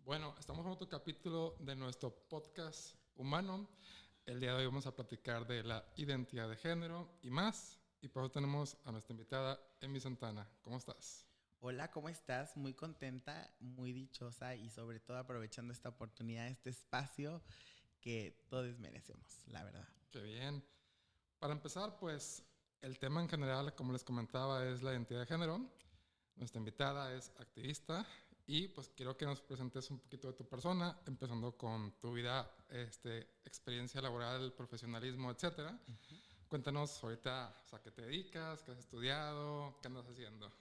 Bueno, estamos en otro capítulo de nuestro podcast humano. El día de hoy vamos a platicar de la identidad de género y más. Y por eso tenemos a nuestra invitada, Emi Santana. ¿Cómo estás? Hola, ¿cómo estás? Muy contenta, muy dichosa y sobre todo aprovechando esta oportunidad, este espacio que todos merecemos, la verdad. Qué bien. Para empezar, pues el tema en general, como les comentaba, es la identidad de género. Nuestra invitada es activista y pues quiero que nos presentes un poquito de tu persona, empezando con tu vida, experiencia laboral, profesionalismo, etcétera. Ujú. Cuéntanos ahorita, o sea, qué te dedicas, qué has estudiado, qué andas haciendo.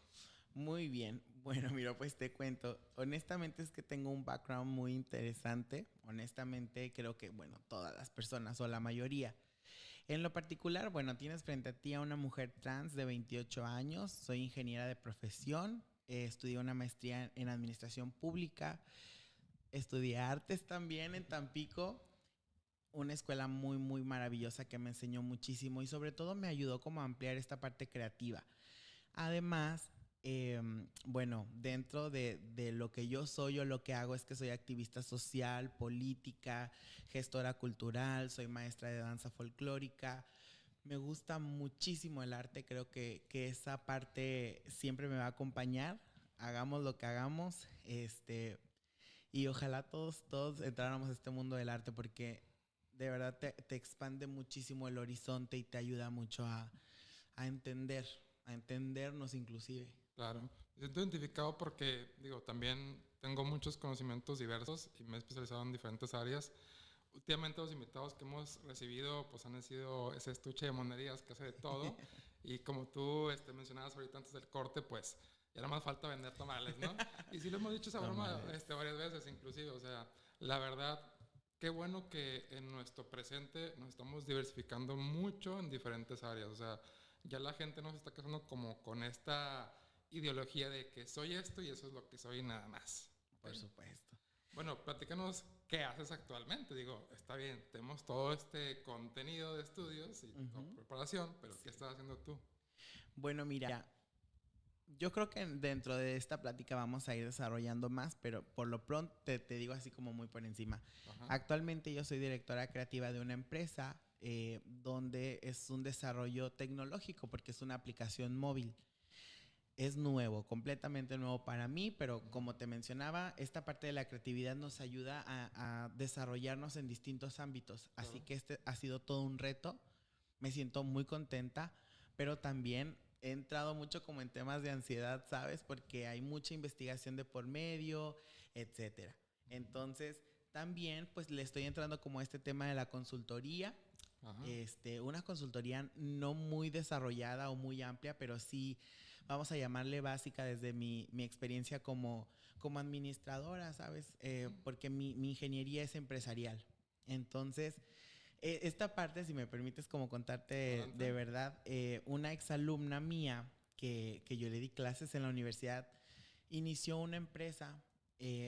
Muy bien. Bueno, mira, pues te cuento. Honestamente es que tengo un background muy interesante. Honestamente creo que, bueno, todas las personas o la mayoría. En lo particular, bueno, tienes frente a ti a una mujer trans de 28 años. Soy ingeniera de profesión. Estudié una maestría en administración pública. Estudié artes también en Tampico. Una escuela muy, muy maravillosa que me enseñó muchísimo y sobre todo me ayudó como a ampliar esta parte creativa. Además, bueno, dentro de lo que yo soy o lo que hago es que soy activista social, política, gestora cultural, soy maestra de danza folclórica. Me gusta muchísimo el arte, creo que esa parte siempre me va a acompañar. Hagamos lo que hagamos, y ojalá todos entráramos a este mundo del arte porque de verdad te expande muchísimo el horizonte y te ayuda mucho a entender, a entendernos inclusive. Claro. Me siento identificado porque, digo, también tengo muchos conocimientos diversos y me he especializado en diferentes áreas. Últimamente los invitados que hemos recibido pues han sido ese estuche de monerías que hace de todo y como tú mencionabas ahorita antes del corte, pues ya nada más falta vender tamales, ¿no? Y sí lo hemos dicho esa broma Tamales. varias veces inclusive, o sea, la verdad, qué bueno que en nuestro presente nos estamos diversificando mucho en diferentes áreas, o sea, ya la gente no se está casando como con esta ideología de que soy esto y eso es lo que soy nada más. Por ¿Ok? supuesto. Bueno, platícanos qué haces actualmente. Digo, está bien, tenemos todo este contenido de estudios y toda Ujú. preparación, pero ¿qué Sí. estás haciendo tú? Bueno, mira, yo creo que dentro de esta plática vamos a ir desarrollando más, pero por lo pronto te digo así como muy por encima. Ajá. Actualmente yo soy directora creativa de una empresa donde es un desarrollo tecnológico porque es una aplicación móvil. Es nuevo, completamente nuevo para mí, pero Ujú. como te mencionaba, esta parte de la creatividad nos ayuda a desarrollarnos en distintos ámbitos. Así Claro. que este ha sido todo un reto. Me siento muy contenta, pero también he entrado mucho como en temas de ansiedad, ¿sabes? Porque hay mucha investigación de por medio, etcétera. Ujú. Entonces, también pues le estoy entrando como a este tema de la consultoría, Ajá. una consultoría no muy desarrollada o muy amplia, pero sí, vamos a llamarle básica desde mi experiencia como administradora, ¿sabes? Ujú. Porque mi ingeniería es empresarial. Entonces, esta parte, si me permites como contarte Adelante. de verdad, una exalumna mía que yo le di clases en la universidad, inició una empresa,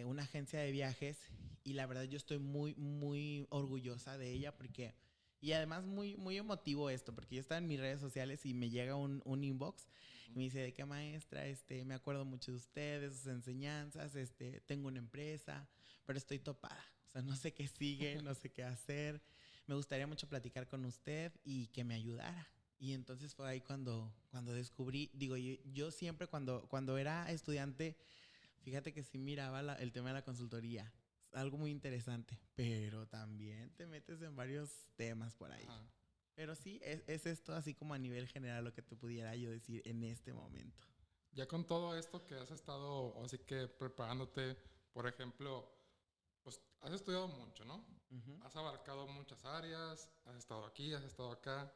una agencia de viajes, y la verdad yo estoy muy, muy orgullosa de ella porque y además muy, muy emotivo esto, porque yo estaba en mis redes sociales y me llega un inbox y Ujú. me dice, ¿de qué maestra? Me acuerdo mucho de ustedes, de sus enseñanzas, tengo una empresa, pero estoy topada. O sea, no sé qué sigue, no sé qué hacer. Me gustaría mucho platicar con usted y que me ayudara. Y entonces fue ahí cuando descubrí, digo, yo siempre cuando era estudiante, fíjate que sí miraba el tema de la consultoría. Es algo muy interesante, pero también te metes en varios temas por ahí. Ajá. Pero sí, es esto así como a nivel general lo que te pudiera yo decir en este momento. Ya con todo esto que has estado, así que preparándote, por ejemplo, pues has estudiado mucho, ¿no? Ujú. Has abarcado muchas áreas, has estado aquí, has estado acá.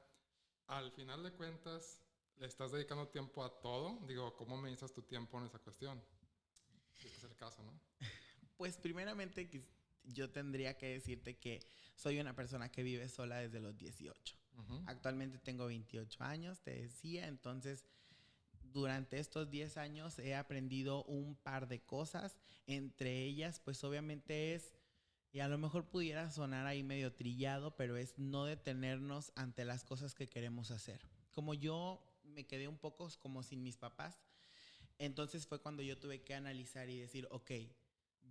Al final de cuentas, ¿le estás dedicando tiempo a todo? Digo, ¿cómo me dices tu tiempo en esa cuestión? Si es que es el caso, ¿no? Pues primeramente yo tendría que decirte que soy una persona que vive sola desde los 18. Ujú. Actualmente tengo 28 años, te decía, entonces durante estos 10 años he aprendido un par de cosas, entre ellas pues obviamente es, y a lo mejor pudiera sonar ahí medio trillado, pero es no detenernos ante las cosas que queremos hacer. Como yo me quedé un poco como sin mis papás, entonces fue cuando yo tuve que analizar y decir, ok,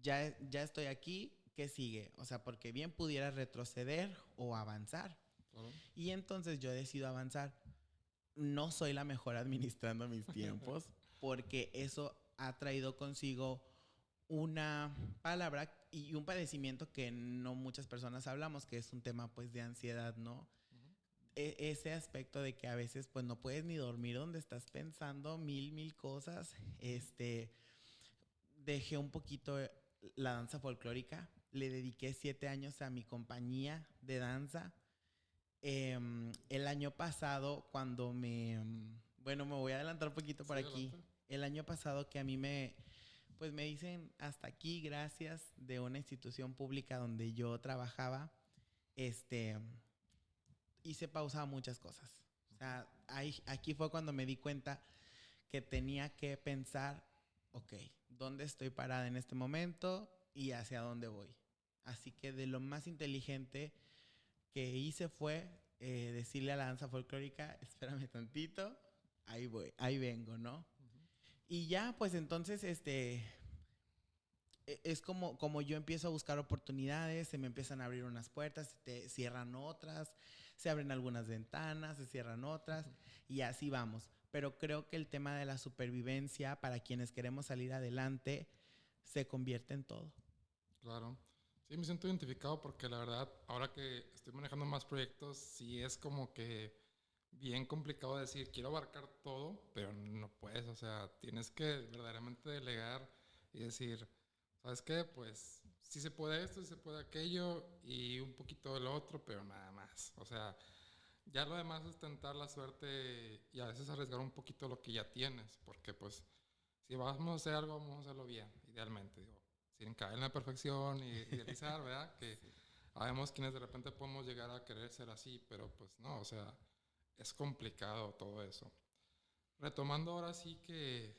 ya estoy aquí, ¿qué sigue? O sea, porque bien pudiera retroceder o avanzar. Claro. Y entonces yo decido avanzar. No soy la mejor administrando mis tiempos porque eso ha traído consigo una palabra y un padecimiento que no muchas personas hablamos, que es un tema pues de ansiedad, ¿no? Ujú. Ese aspecto de que a veces pues no puedes ni dormir donde estás pensando mil cosas. Dejé un poquito la danza folclórica, le dediqué 7 años a mi compañía de danza. El año pasado, bueno, me voy a adelantar un poquito por Sí, aquí. adelante. El año pasado que a mí pues me dicen hasta aquí, gracias, de una institución pública donde yo trabajaba, este, hice pausa a muchas cosas. O sea, aquí fue cuando me di cuenta que tenía que pensar, ok, ¿dónde estoy parada en este momento y hacia dónde voy? Así que de lo más inteligente que hice fue decirle a la danza folclórica, espérame tantito, ahí voy, ahí vengo, ¿no? Ujú. Y ya, pues entonces, es como yo empiezo a buscar oportunidades, se me empiezan a abrir unas puertas, se te cierran otras, se abren algunas ventanas, se cierran otras, y así vamos. Pero creo que el tema de la supervivencia para quienes queremos salir adelante se convierte en todo. Claro. Sí, me siento identificado porque la verdad, ahora que estoy manejando más proyectos, sí es como que bien complicado decir, quiero abarcar todo, pero no puedes, o sea, tienes que verdaderamente delegar y decir, ¿sabes qué? Pues sí se puede esto, sí se puede aquello y un poquito de lo otro, pero nada más. O sea, ya lo demás es tentar la suerte y a veces arriesgar un poquito lo que ya tienes, porque pues si vamos a hacer algo, vamos a hacerlo bien, idealmente, digo, sin caer en la perfección y idealizar, ¿verdad? Que Sí. habemos quienes de repente podemos llegar a querer ser así, pero pues no, o sea, es complicado todo eso. Retomando ahora sí que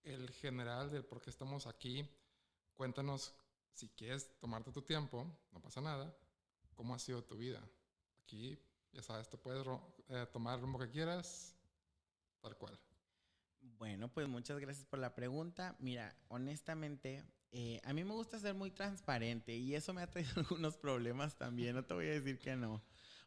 el general del por qué estamos aquí, cuéntanos, si quieres tomarte tu tiempo, no pasa nada, cómo ha sido tu vida. Aquí, ya sabes, te puedes tomar el rumbo que quieras, tal cual. Bueno, pues muchas gracias por la pregunta. Mira, honestamente, a mí me gusta ser muy transparente y eso me ha traído algunos problemas también, no te voy a decir que no,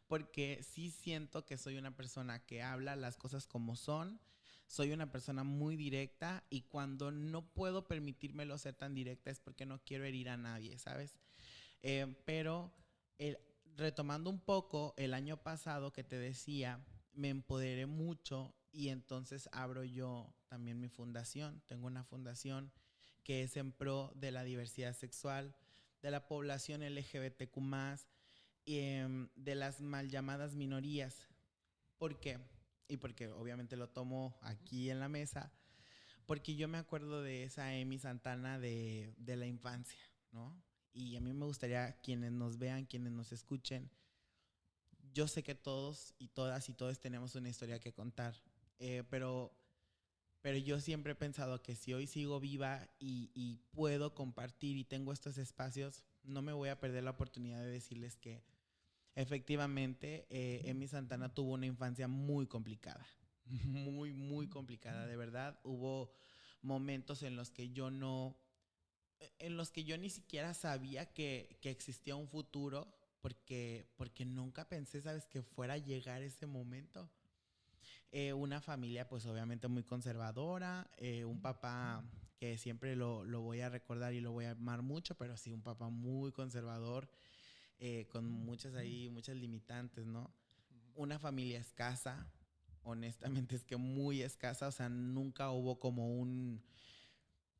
porque sí siento que soy una persona que habla las cosas como son, soy una persona muy directa y cuando no puedo permitírmelo ser tan directa es porque no quiero herir a nadie, ¿sabes? Pero el- retomando un poco el año pasado que te decía, me empoderé mucho y entonces abro yo también mi fundación. Tengo una fundación que es en pro de la diversidad sexual, de la población LGBTQ+, de las mal llamadas minorías. ¿Por qué? Y porque obviamente lo tomo aquí en la mesa, porque yo me acuerdo de esa Emi Santana de la infancia, ¿no? Y a mí me gustaría quienes nos vean, quienes nos escuchen, yo sé que todos y todas y todos tenemos una historia que contar, pero yo siempre he pensado que si hoy sigo viva y puedo compartir y tengo estos espacios, no me voy a perder la oportunidad de decirles que efectivamente Emi Santana tuvo una infancia muy complicada, muy complicada, de verdad. Hubo momentos en los que yo no, en los que yo ni siquiera sabía que existía un futuro porque nunca pensé, ¿sabes? Que fuera a llegar ese momento. Una familia pues obviamente muy conservadora, un papá que siempre lo voy a recordar y lo voy a amar mucho, pero sí, un papá muy conservador, con muchas limitantes, ¿no? Ujú. Una familia escasa, honestamente es que muy escasa, o sea, nunca hubo como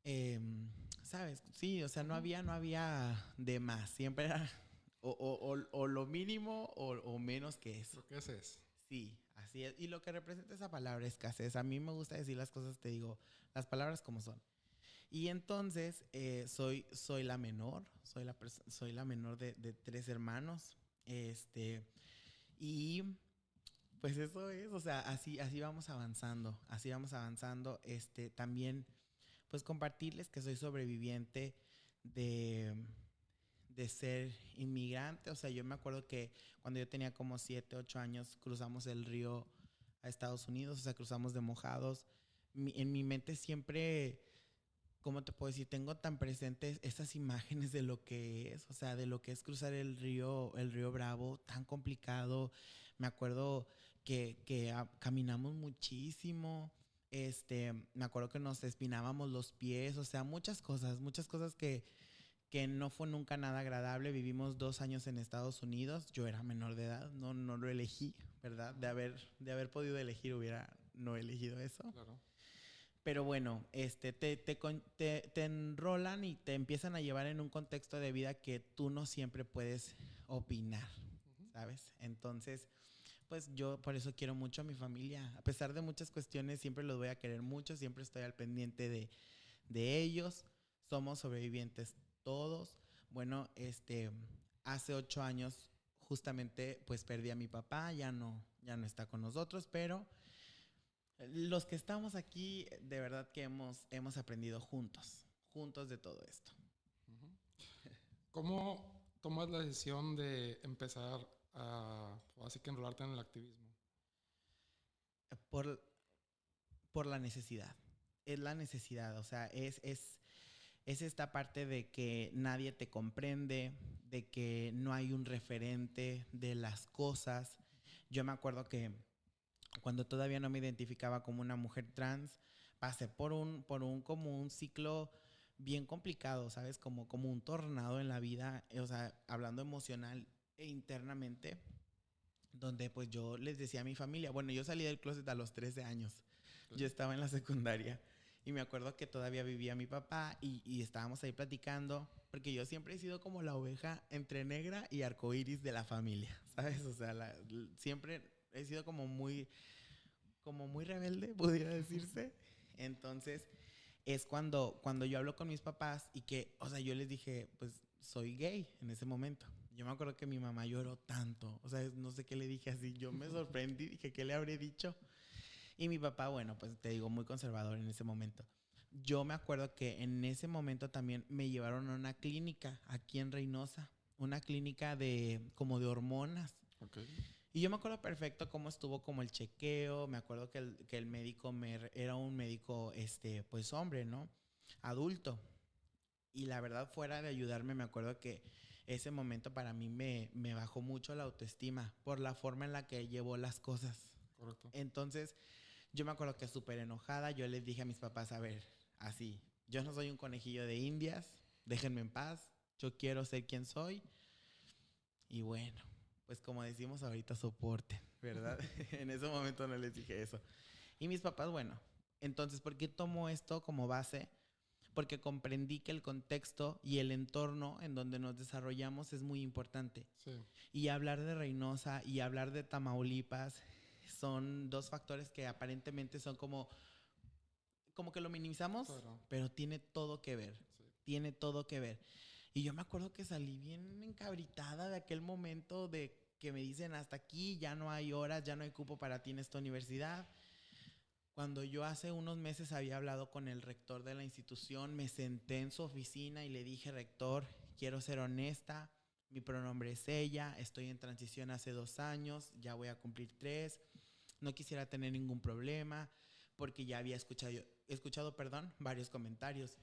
eh, ¿sabes? Sí, o sea, Ujú. no había de más, siempre era o lo mínimo o menos que eso. Creo que ese es. Sí, así es. Y lo que representa esa palabra escasez, a mí me gusta decir las cosas, te digo, las palabras como son. Y entonces soy la menor, soy la menor de tres hermanos. Y pues eso es, o sea, así así vamos avanzando. También, pues compartirles que soy sobreviviente de, de ser inmigrante. O sea, yo me acuerdo que cuando yo tenía como 7, 8 años cruzamos el río a Estados Unidos, o sea, cruzamos de mojados. En mi mente siempre ¿cómo te puedo decir? Tengo tan presentes esas imágenes de lo que es, o sea, de lo que es cruzar el río Bravo, tan complicado. Me acuerdo que caminamos muchísimo. Me acuerdo que nos espinábamos los pies, o sea, muchas cosas que no fue nunca nada agradable. Vivimos 2 años en Estados Unidos. Yo era menor de edad, no lo elegí, ¿verdad? De haber podido elegir, hubiera no elegido eso. Claro. Pero bueno, te enrolan y te empiezan a llevar en un contexto de vida que tú no siempre puedes opinar, Ujú. ¿sabes? Entonces, pues yo por eso quiero mucho a mi familia. A pesar de muchas cuestiones, siempre los voy a querer mucho, siempre estoy al pendiente de ellos. Somos sobrevivientes todos. Bueno, hace 8 años justamente pues perdí a mi papá, ya no está con nosotros, pero los que estamos aquí, de verdad que hemos aprendido juntos de todo esto. Ujú. ¿Cómo tomas la decisión de empezar así que enrolarte en el activismo? Por, por la necesidad. Es la necesidad, o sea, es esta parte de que nadie te comprende, de que no hay un referente de las cosas. Yo me acuerdo que cuando todavía no me identificaba como una mujer trans, pasé por un como un ciclo bien complicado, ¿sabes? Como un tornado en la vida, o sea, hablando emocional e internamente, donde pues yo les decía a mi familia, bueno, yo salí del closet a los 13 años, yo Sí. estaba en la secundaria y me acuerdo que todavía vivía mi papá y estábamos ahí platicando, porque yo siempre he sido como la oveja entre negra y arcoíris de la familia, ¿sabes? O sea, siempre he sido como muy rebelde, pudiera decirse. Entonces, es cuando yo hablo con mis papás y que, o sea, yo les dije, pues soy gay en ese momento. Yo me acuerdo que mi mamá lloró tanto, o sea, no sé qué le dije así, yo me sorprendí, dije, ¿qué le habré dicho? Y mi papá, bueno, pues te digo, muy conservador en ese momento. Yo me acuerdo que en ese momento también me llevaron a una clínica aquí en Reynosa, una clínica como de hormonas. Ok. Y yo me acuerdo perfecto cómo estuvo como el chequeo. Me acuerdo que el médico era un médico, pues hombre, ¿no? Adulto. Y la verdad, fuera de ayudarme, me acuerdo que ese momento para mí me bajó mucho la autoestima por la forma en la que llevó las cosas. Correcto. Entonces, yo me acuerdo que súper enojada, yo les dije a mis papás, a ver, así, yo no soy un conejillo de indias, déjenme en paz, yo quiero ser quien soy. Y bueno, pues como decimos ahorita, soporten, ¿verdad? En ese momento no les dije eso. Y mis papás, bueno, entonces, ¿por qué tomo esto como base? Porque comprendí que el contexto y el entorno en donde nos desarrollamos es muy importante. Sí, Y hablar de Reynosa y hablar de Tamaulipas son dos factores que aparentemente son como que lo minimizamos, claro. pero tiene todo que ver. Sí. Tiene todo que ver. Y yo me acuerdo que salí bien encabritada de aquel momento de que me dicen hasta aquí, ya no hay horas, ya no hay cupo para ti en esta universidad. Cuando yo hace unos meses había hablado con el rector de la institución, me senté en su oficina y le dije, rector, quiero ser honesta, mi pronombre es ella, estoy en transición hace 2 años, ya voy a cumplir 3, no quisiera tener ningún problema, porque ya había escuchado, varios comentarios.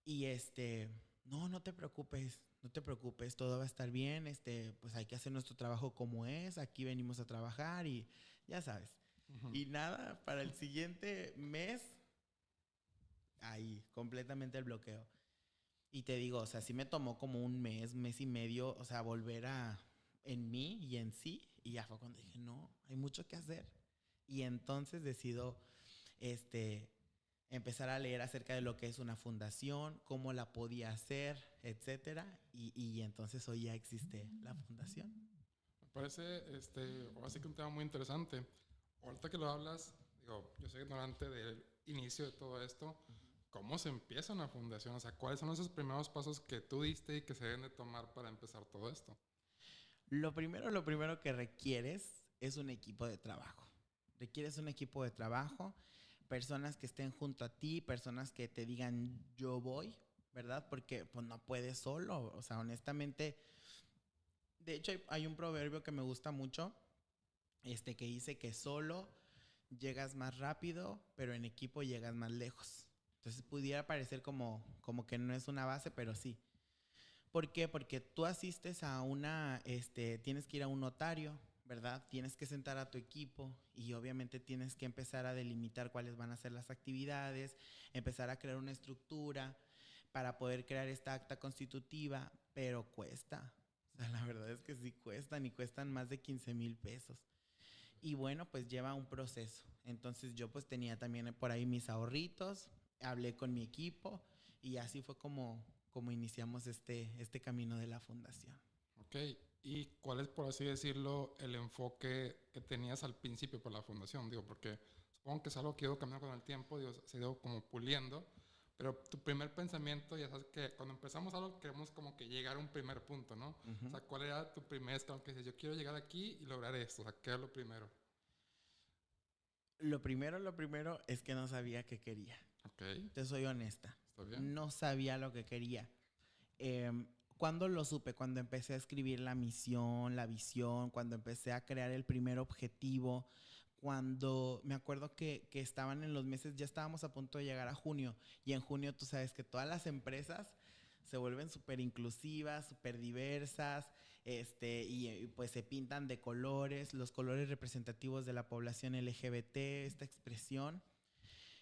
Y no te preocupes, no te preocupes, todo va a estar bien, pues hay que hacer nuestro trabajo como es, aquí venimos a trabajar y ya sabes. Ujú. Y nada, para el siguiente mes, ahí, completamente el bloqueo. Y te digo, o sea, sí me tomó como un mes y medio, o sea, volver en mí y en sí. Y ya fue cuando dije, no, hay mucho que hacer. Y entonces decido, este, empezar a leer acerca de lo que es una fundación, cómo la podía hacer, etcétera. Y entonces hoy ya existe la fundación. Me parece, ahora sí que un tema muy interesante. Ahorita que lo hablas, digo, yo soy ignorante del inicio de todo esto. ¿Cómo se empieza una fundación? O sea, ¿cuáles son esos primeros pasos que tú diste y que se deben de tomar para empezar todo esto? Lo primero que requieres es un equipo de trabajo. Requieres un equipo de trabajo, personas que estén junto a ti, personas que te digan yo voy, ¿verdad? Porque pues no puedes solo. O sea, honestamente, de hecho hay un proverbio que me gusta mucho, que dice que solo llegas más rápido, pero en equipo llegas más lejos. Entonces pudiera parecer como que no es una base, pero sí. ¿Por qué? Porque tú asistes a tienes que ir a un notario, ¿verdad? Tienes que sentar a tu equipo y obviamente tienes que empezar a delimitar cuáles van a ser las actividades, empezar a crear una estructura para poder crear esta acta constitutiva, pero cuesta. O sea, la verdad es que sí cuestan y cuestan más de 15,000 pesos. Y bueno, pues lleva un proceso. Entonces yo pues tenía también por ahí mis ahorritos, hablé con mi equipo y así fue como iniciamos este camino de la fundación. Ok, ¿y cuál es, por así decirlo, el enfoque que tenías al principio para la fundación? Digo, porque supongo que es algo que ha ido cambiando con el tiempo, digo, se ha ido como puliendo, pero tu primer pensamiento, ya sabes que cuando empezamos algo queremos como que llegar a un primer punto, ¿no? O sea, ¿cuál era tu primer escalón que dices, yo quiero llegar aquí y lograr esto? O sea, ¿qué era lo primero? Lo primero es que no sabía qué quería. Ok, Te soy honesta. está bien. No sabía lo que quería. ¿Cuándo lo supe? Cuando empecé a escribir la misión, la visión, cuando empecé a crear el primer objetivo, cuando me acuerdo que estaban en los meses, ya estábamos a punto de llegar a junio, y en junio tú sabes que todas las empresas se vuelven súper inclusivas, súper diversas, y pues se pintan de colores, los colores representativos de la población LGBT, esta expresión.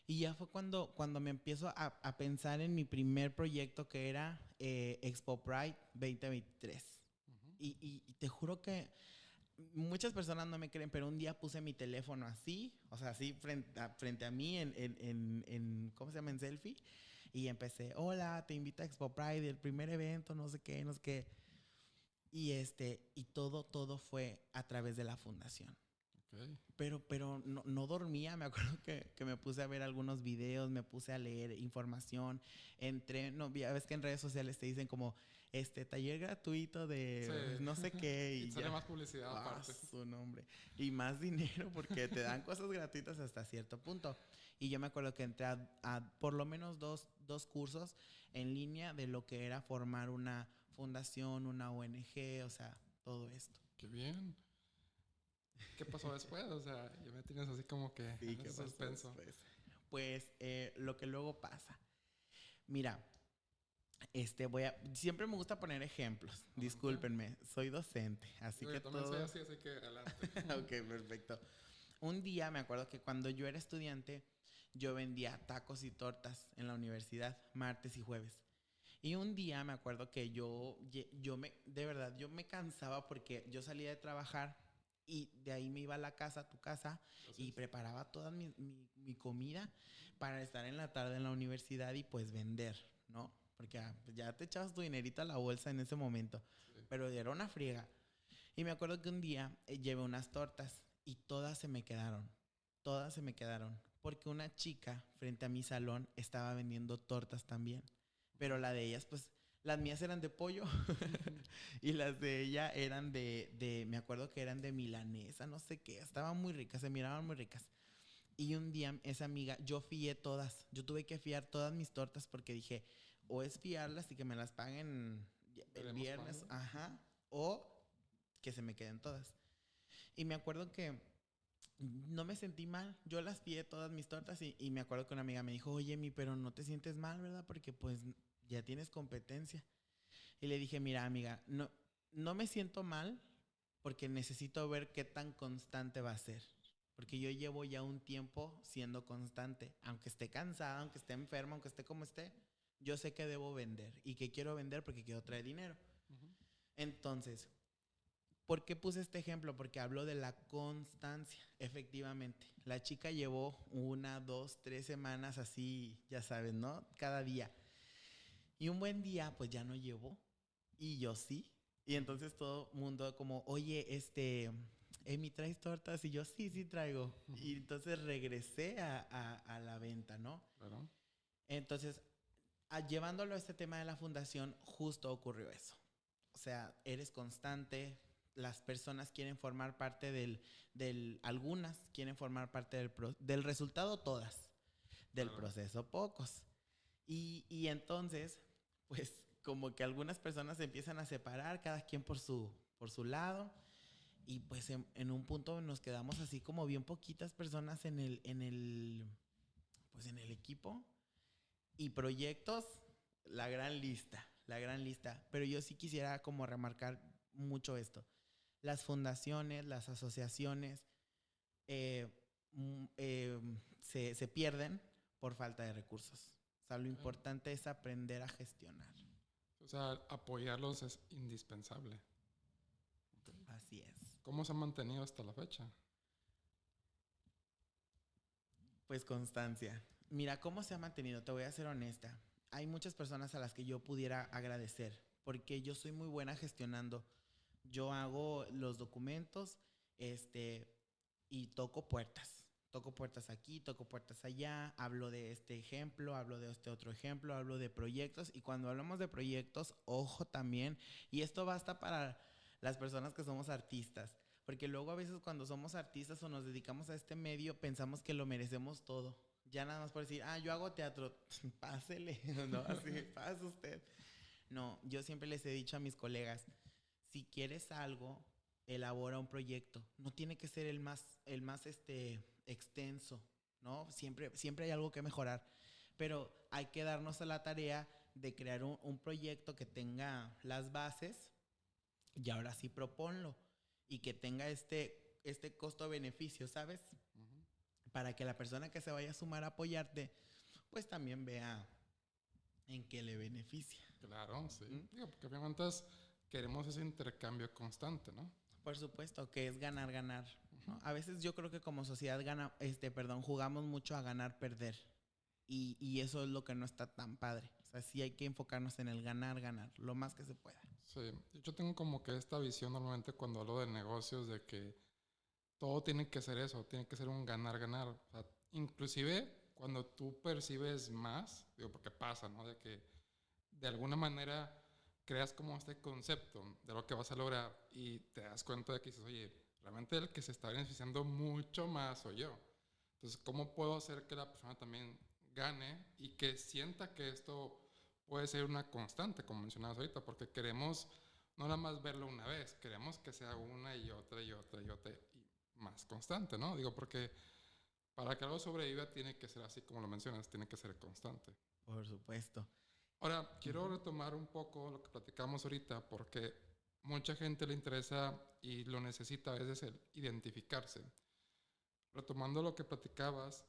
Y ya fue cuando me empiezo a pensar en mi primer proyecto que era Expo Pride 2023. Ujú. Y te juro que muchas personas no me creen, pero un día puse mi teléfono así, o sea, así frente a mí ¿cómo se llama? En selfie. Y empecé, hola, te invito a Expo Pride, el primer evento, no sé qué, no sé qué. Y todo fue a través de la fundación. Ok. Pero no dormía, me acuerdo que me puse a ver algunos videos, me puse a leer información, ya ves que en redes sociales te dicen como, taller gratuito Sí, de no sé qué y y sale ya. más publicidad Ah, aparte. su nombre. Y más dinero porque te dan cosas gratuitas hasta cierto punto. Y yo me acuerdo que entré a por lo menos dos cursos en línea de lo que era formar una fundación, una ONG, o sea, todo esto. Qué bien. ¿Qué pasó después? O sea, ya me tienes así como que Sí, en ¿qué ese pasó suspenso. después? Pues lo que luego pasa. Mira, siempre me gusta poner ejemplos. Adelante. Discúlpenme, soy docente, así Digo, que yo también soy todo. así que adelante. Ok, perfecto. Un día me acuerdo que cuando yo era estudiante, yo vendía tacos y tortas en la universidad, martes y jueves. Y un día me acuerdo que de verdad, yo me cansaba porque yo salía de trabajar y de ahí me iba a la casa, a tu casa, y Gracias. preparaba toda mi comida para estar en la tarde en la universidad y pues vender, ¿no? Porque pues ya te echabas tu dinerito a la bolsa en ese momento, Sí. pero era una friega. Y me acuerdo que un día llevé unas tortas y todas se me quedaron, porque una chica frente a mi salón estaba vendiendo tortas también, pero la de ellas, pues, las mías eran de pollo y las de ella eran me acuerdo que eran de milanesa, no sé qué, estaban muy ricas, se miraban muy ricas. Y un día esa amiga, yo fié todas, yo tuve que fiar todas mis tortas porque dije, o es fiarlas y que me las paguen el Veremos viernes, cuándo. ajá, o que se me queden todas. Y me acuerdo que no me sentí mal. Yo las pillé todas mis tortas y me acuerdo que una amiga me dijo, oye, pero no te sientes mal, ¿verdad? Porque pues ya tienes competencia. Y le dije, mira, amiga, no me siento mal porque necesito ver qué tan constante va a ser. Porque yo llevo ya un tiempo siendo constante. Aunque esté cansada, aunque esté enferma, aunque esté como esté, yo sé que debo vender y que quiero vender porque quiero traer dinero. Ujú. Entonces, ¿por qué puse este ejemplo? Porque hablo de la constancia, efectivamente. La chica llevó 1, 2, 3 semanas así, ya sabes, ¿no? Cada día. Y un buen día, pues ya no llevó. Y yo sí. Y Ujú. entonces todo mundo como, oye, Emi, ¿traes tortas? Y yo, sí, sí traigo. Ujú. Y entonces regresé a la venta, ¿no? Claro. Entonces, llevándolo a este tema de la fundación, justo ocurrió eso. O sea, eres constante, las personas quieren formar parte algunas quieren formar parte del resultado, todas, del Claro. proceso, pocos. Y entonces, pues como que algunas personas se empiezan a separar, cada quien por su lado, y pues en un punto nos quedamos así como bien poquitas personas pues en el equipo. Y proyectos, la gran lista. Pero yo sí quisiera como remarcar mucho esto. Las fundaciones, las asociaciones eh, se pierden por falta de recursos. O sea, lo importante es aprender a gestionar. O sea, apoyarlos es indispensable. Okay. Así es. ¿Cómo se ha mantenido hasta la fecha? Pues constancia. Mira, ¿cómo se ha mantenido? Te voy a ser honesta. Hay muchas personas a las que yo pudiera agradecer, porque yo soy muy buena gestionando. Yo hago los documentos, y toco puertas. Toco puertas aquí, toco puertas allá, hablo de este ejemplo, hablo de este otro ejemplo, hablo de proyectos. Y cuando hablamos de proyectos, ojo también, y esto basta para las personas que somos artistas, porque luego a veces cuando somos artistas o nos dedicamos a este medio, pensamos que lo merecemos todo. Ya nada más por decir, yo hago teatro, pásele, ¿no? Así, pasa usted. No, yo siempre les he dicho a mis colegas, si quieres algo, elabora un proyecto. No tiene que ser el más extenso, ¿no? Siempre hay algo que mejorar, pero hay que darnos a la tarea de crear un proyecto que tenga las bases y ahora sí proponlo y que tenga este costo-beneficio, ¿sabes? Uh-huh. Para que la persona que se vaya a sumar a apoyarte, pues también vea en qué le beneficia. Claro, sí. Digo, porque obviamente queremos ese intercambio constante, ¿no? Por supuesto, que es ganar, ganar, ¿no? A veces yo creo que como sociedad jugamos mucho a ganar, perder. Y eso es lo que no está tan padre. O sea, sí hay que enfocarnos en el ganar, ganar, lo más que se pueda. Sí, yo tengo como que esta visión normalmente cuando hablo de negocios de que todo tiene que ser eso, tiene que ser un ganar, ganar. O sea, inclusive cuando tú percibes más, digo, porque pasa, ¿no? De que de alguna manera creas como este concepto de lo que vas a lograr y te das cuenta de que dices, oye, realmente el que se está beneficiando mucho más soy yo. Entonces, ¿cómo puedo hacer que la persona también gane y que sienta que esto puede ser una constante, como mencionabas ahorita? Porque queremos no nada más verlo una vez, queremos que sea una y otra y otra y otra y más constante, ¿no? Digo, porque para que algo sobreviva tiene que ser así como lo mencionas, tiene que ser constante. Por supuesto. Ahora, quiero retomar un poco lo que platicamos ahorita, porque mucha gente le interesa y lo necesita a veces el identificarse. Retomando lo que platicabas,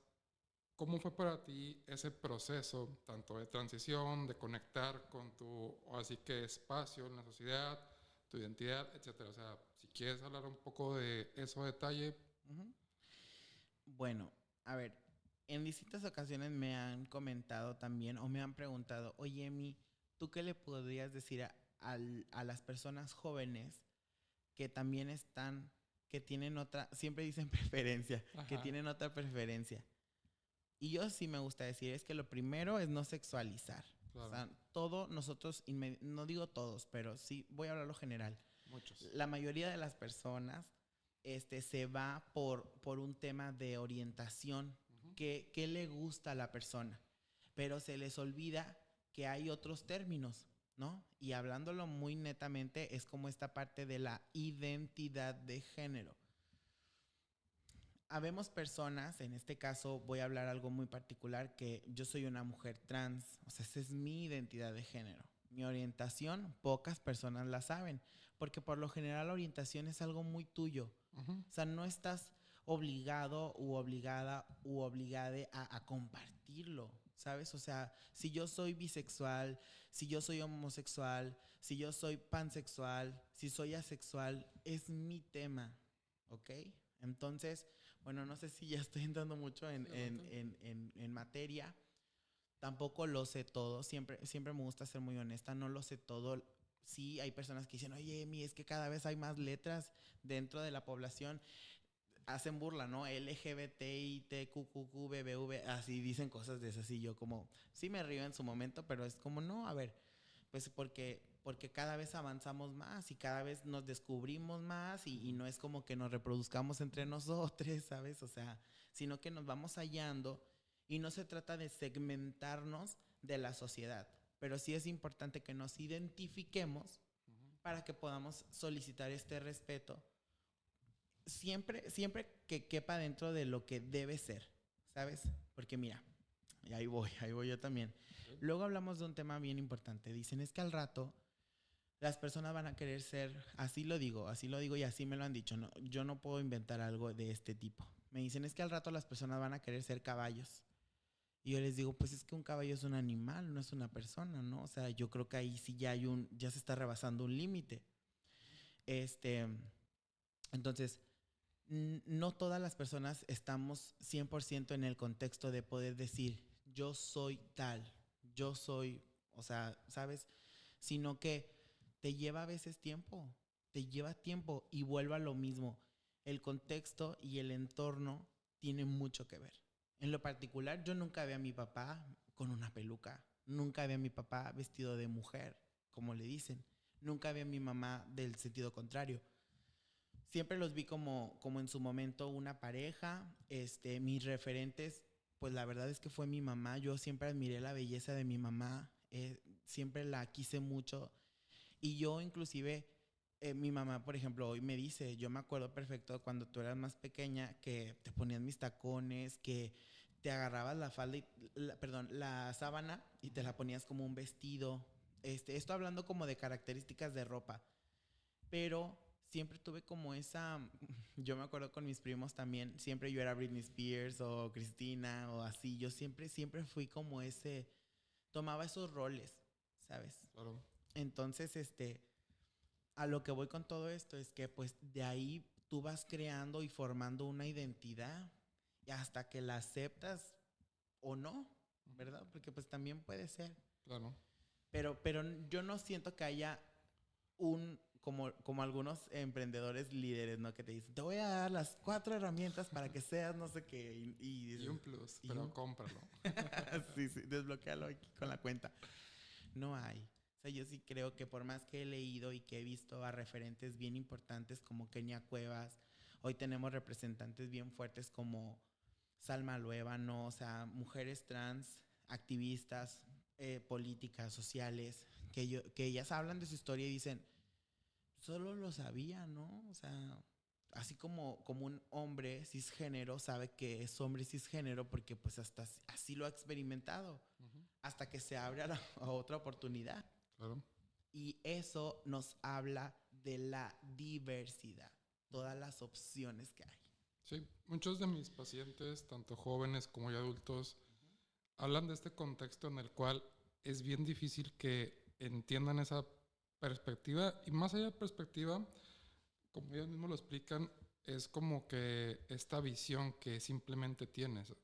¿cómo fue para ti ese proceso, tanto de transición, de conectar con tu, así que espacio en la sociedad, tu identidad, etcétera? O sea, si quieres hablar un poco de eso a detalle. Uh-huh. Bueno, a ver, en distintas ocasiones me han comentado también o me han preguntado, oye, Emi, ¿tú qué le podrías decir a las personas jóvenes que también están, que tienen otra, siempre dicen preferencia, ajá, que tienen otra preferencia? Y yo sí me gusta decir, es que lo primero es no sexualizar. Claro. O sea, todos nosotros, no digo todos, pero sí, voy a hablar lo general. Muchos. La mayoría de las personas se va por un tema de orientación, uh-huh, que le gusta a la persona, pero se les olvida que hay otros términos, ¿no? Y hablándolo muy netamente, es como esta parte de la identidad de género. Habemos personas, en este caso voy a hablar algo muy particular, que yo soy una mujer trans, o sea, esa es mi identidad de género. Mi orientación, pocas personas la saben, porque por lo general la orientación es algo muy tuyo. Uh-huh. O sea, no estás obligado u obligada u obligade a compartirlo, ¿sabes? O sea, si yo soy bisexual, si yo soy homosexual, si yo soy pansexual, si soy asexual, es mi tema, ¿ok? Entonces, bueno, no sé si ya estoy entrando mucho en materia. Tampoco lo sé todo. Siempre me gusta ser muy honesta. No lo sé todo. Sí, hay personas que dicen, oye, Emi, es que cada vez hay más letras dentro de la población. Hacen burla, ¿no? LGBTI, TQQQ, BBV, así dicen cosas de esas. Y yo como, sí me río en su momento, pero es como, no, a ver, pues porque cada vez avanzamos más y cada vez nos descubrimos más y no es como que nos reproduzcamos entre nosotros, ¿sabes? O sea, sino que nos vamos hallando y no se trata de segmentarnos de la sociedad, pero sí es importante que nos identifiquemos para que podamos solicitar este respeto siempre que quepa dentro de lo que debe ser, ¿sabes? Porque mira, Y ahí voy yo también. Ok. Luego hablamos de un tema bien importante. Dicen, es que al rato las personas van a querer ser, así lo digo y así me lo han dicho. No, yo no puedo inventar algo de este tipo. Me dicen, es que al rato las personas van a querer ser caballos. Y yo les digo, pues es que un caballo es un animal, no es una persona, ¿no? O sea, yo creo que ahí sí ya se está rebasando un límite. Este, entonces, no todas las personas estamos 100% en el contexto de poder decir, yo soy tal, yo soy, o sea, ¿sabes? Sino que te lleva a veces tiempo, te lleva tiempo y vuelve a lo mismo. El contexto y el entorno tienen mucho que ver. En lo particular, yo nunca vi a mi papá con una peluca, nunca vi a mi papá vestido de mujer, como le dicen, nunca vi a mi mamá del sentido contrario. Siempre los vi como en su momento una pareja. Mis referentes, pues la verdad es que fue mi mamá. Yo siempre admiré la belleza de mi mamá. Siempre la quise mucho. Y yo inclusive, mi mamá, por ejemplo, hoy me dice, yo me acuerdo perfecto cuando tú eras más pequeña, que te ponías mis tacones, que te agarrabas la falda, perdón, la sábana y te la ponías como un vestido. Esto hablando como de características de ropa, pero siempre tuve como esa, yo me acuerdo con mis primos también, siempre yo era Britney Spears o Cristina o así, yo siempre fui como tomaba esos roles, ¿sabes? Claro. Entonces, a lo que voy con todo esto es que pues de ahí tú vas creando y formando una identidad y hasta que la aceptas o no, ¿verdad? Porque pues también puede ser. Claro. Pero yo no siento que haya como algunos emprendedores líderes, ¿no? Que te dicen, te voy a dar las 4 herramientas para que seas no sé qué. Y un plus, y pero cómpralo. sí, desbloquealo aquí con la cuenta. No hay. O sea, yo sí creo que por más que he leído y que he visto a referentes bien importantes como Kenia Cuevas, hoy tenemos representantes bien fuertes como Salma Luébano, o sea, mujeres trans, activistas, políticas, sociales, que ellas hablan de su historia y dicen, solo lo sabía, ¿no? O sea, así como un hombre cisgénero sabe que es hombre cisgénero porque pues hasta así lo ha experimentado, Ujú. hasta que se abre a otra oportunidad. Claro. Y eso nos habla de la diversidad, todas las opciones que hay. Sí, muchos de mis pacientes, tanto jóvenes como ya adultos, hablan de este contexto en el cual es bien difícil que entiendan esa perspectiva y más allá de perspectiva, como ellos mismos lo explican, es como que esta visión que simplemente tienes.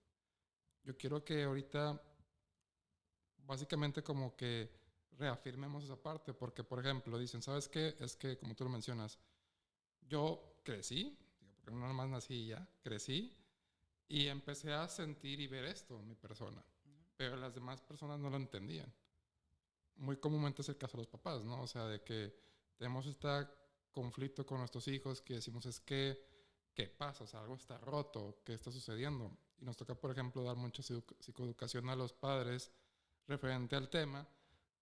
Yo quiero que ahorita básicamente como que reafirmemos esa parte, porque por ejemplo dicen, ¿sabes qué? Es que como tú lo mencionas, yo crecí, digo, porque no nada más nací y ya, crecí y empecé a sentir y ver esto en mi persona, pero las demás personas no lo entendían. Muy comúnmente es el caso de los papás, ¿no? O sea, de que tenemos este conflicto con nuestros hijos que decimos es que, ¿qué pasa? O sea, algo está roto, ¿qué está sucediendo? Y nos toca, por ejemplo, dar mucha psicoeducación a los padres referente al tema,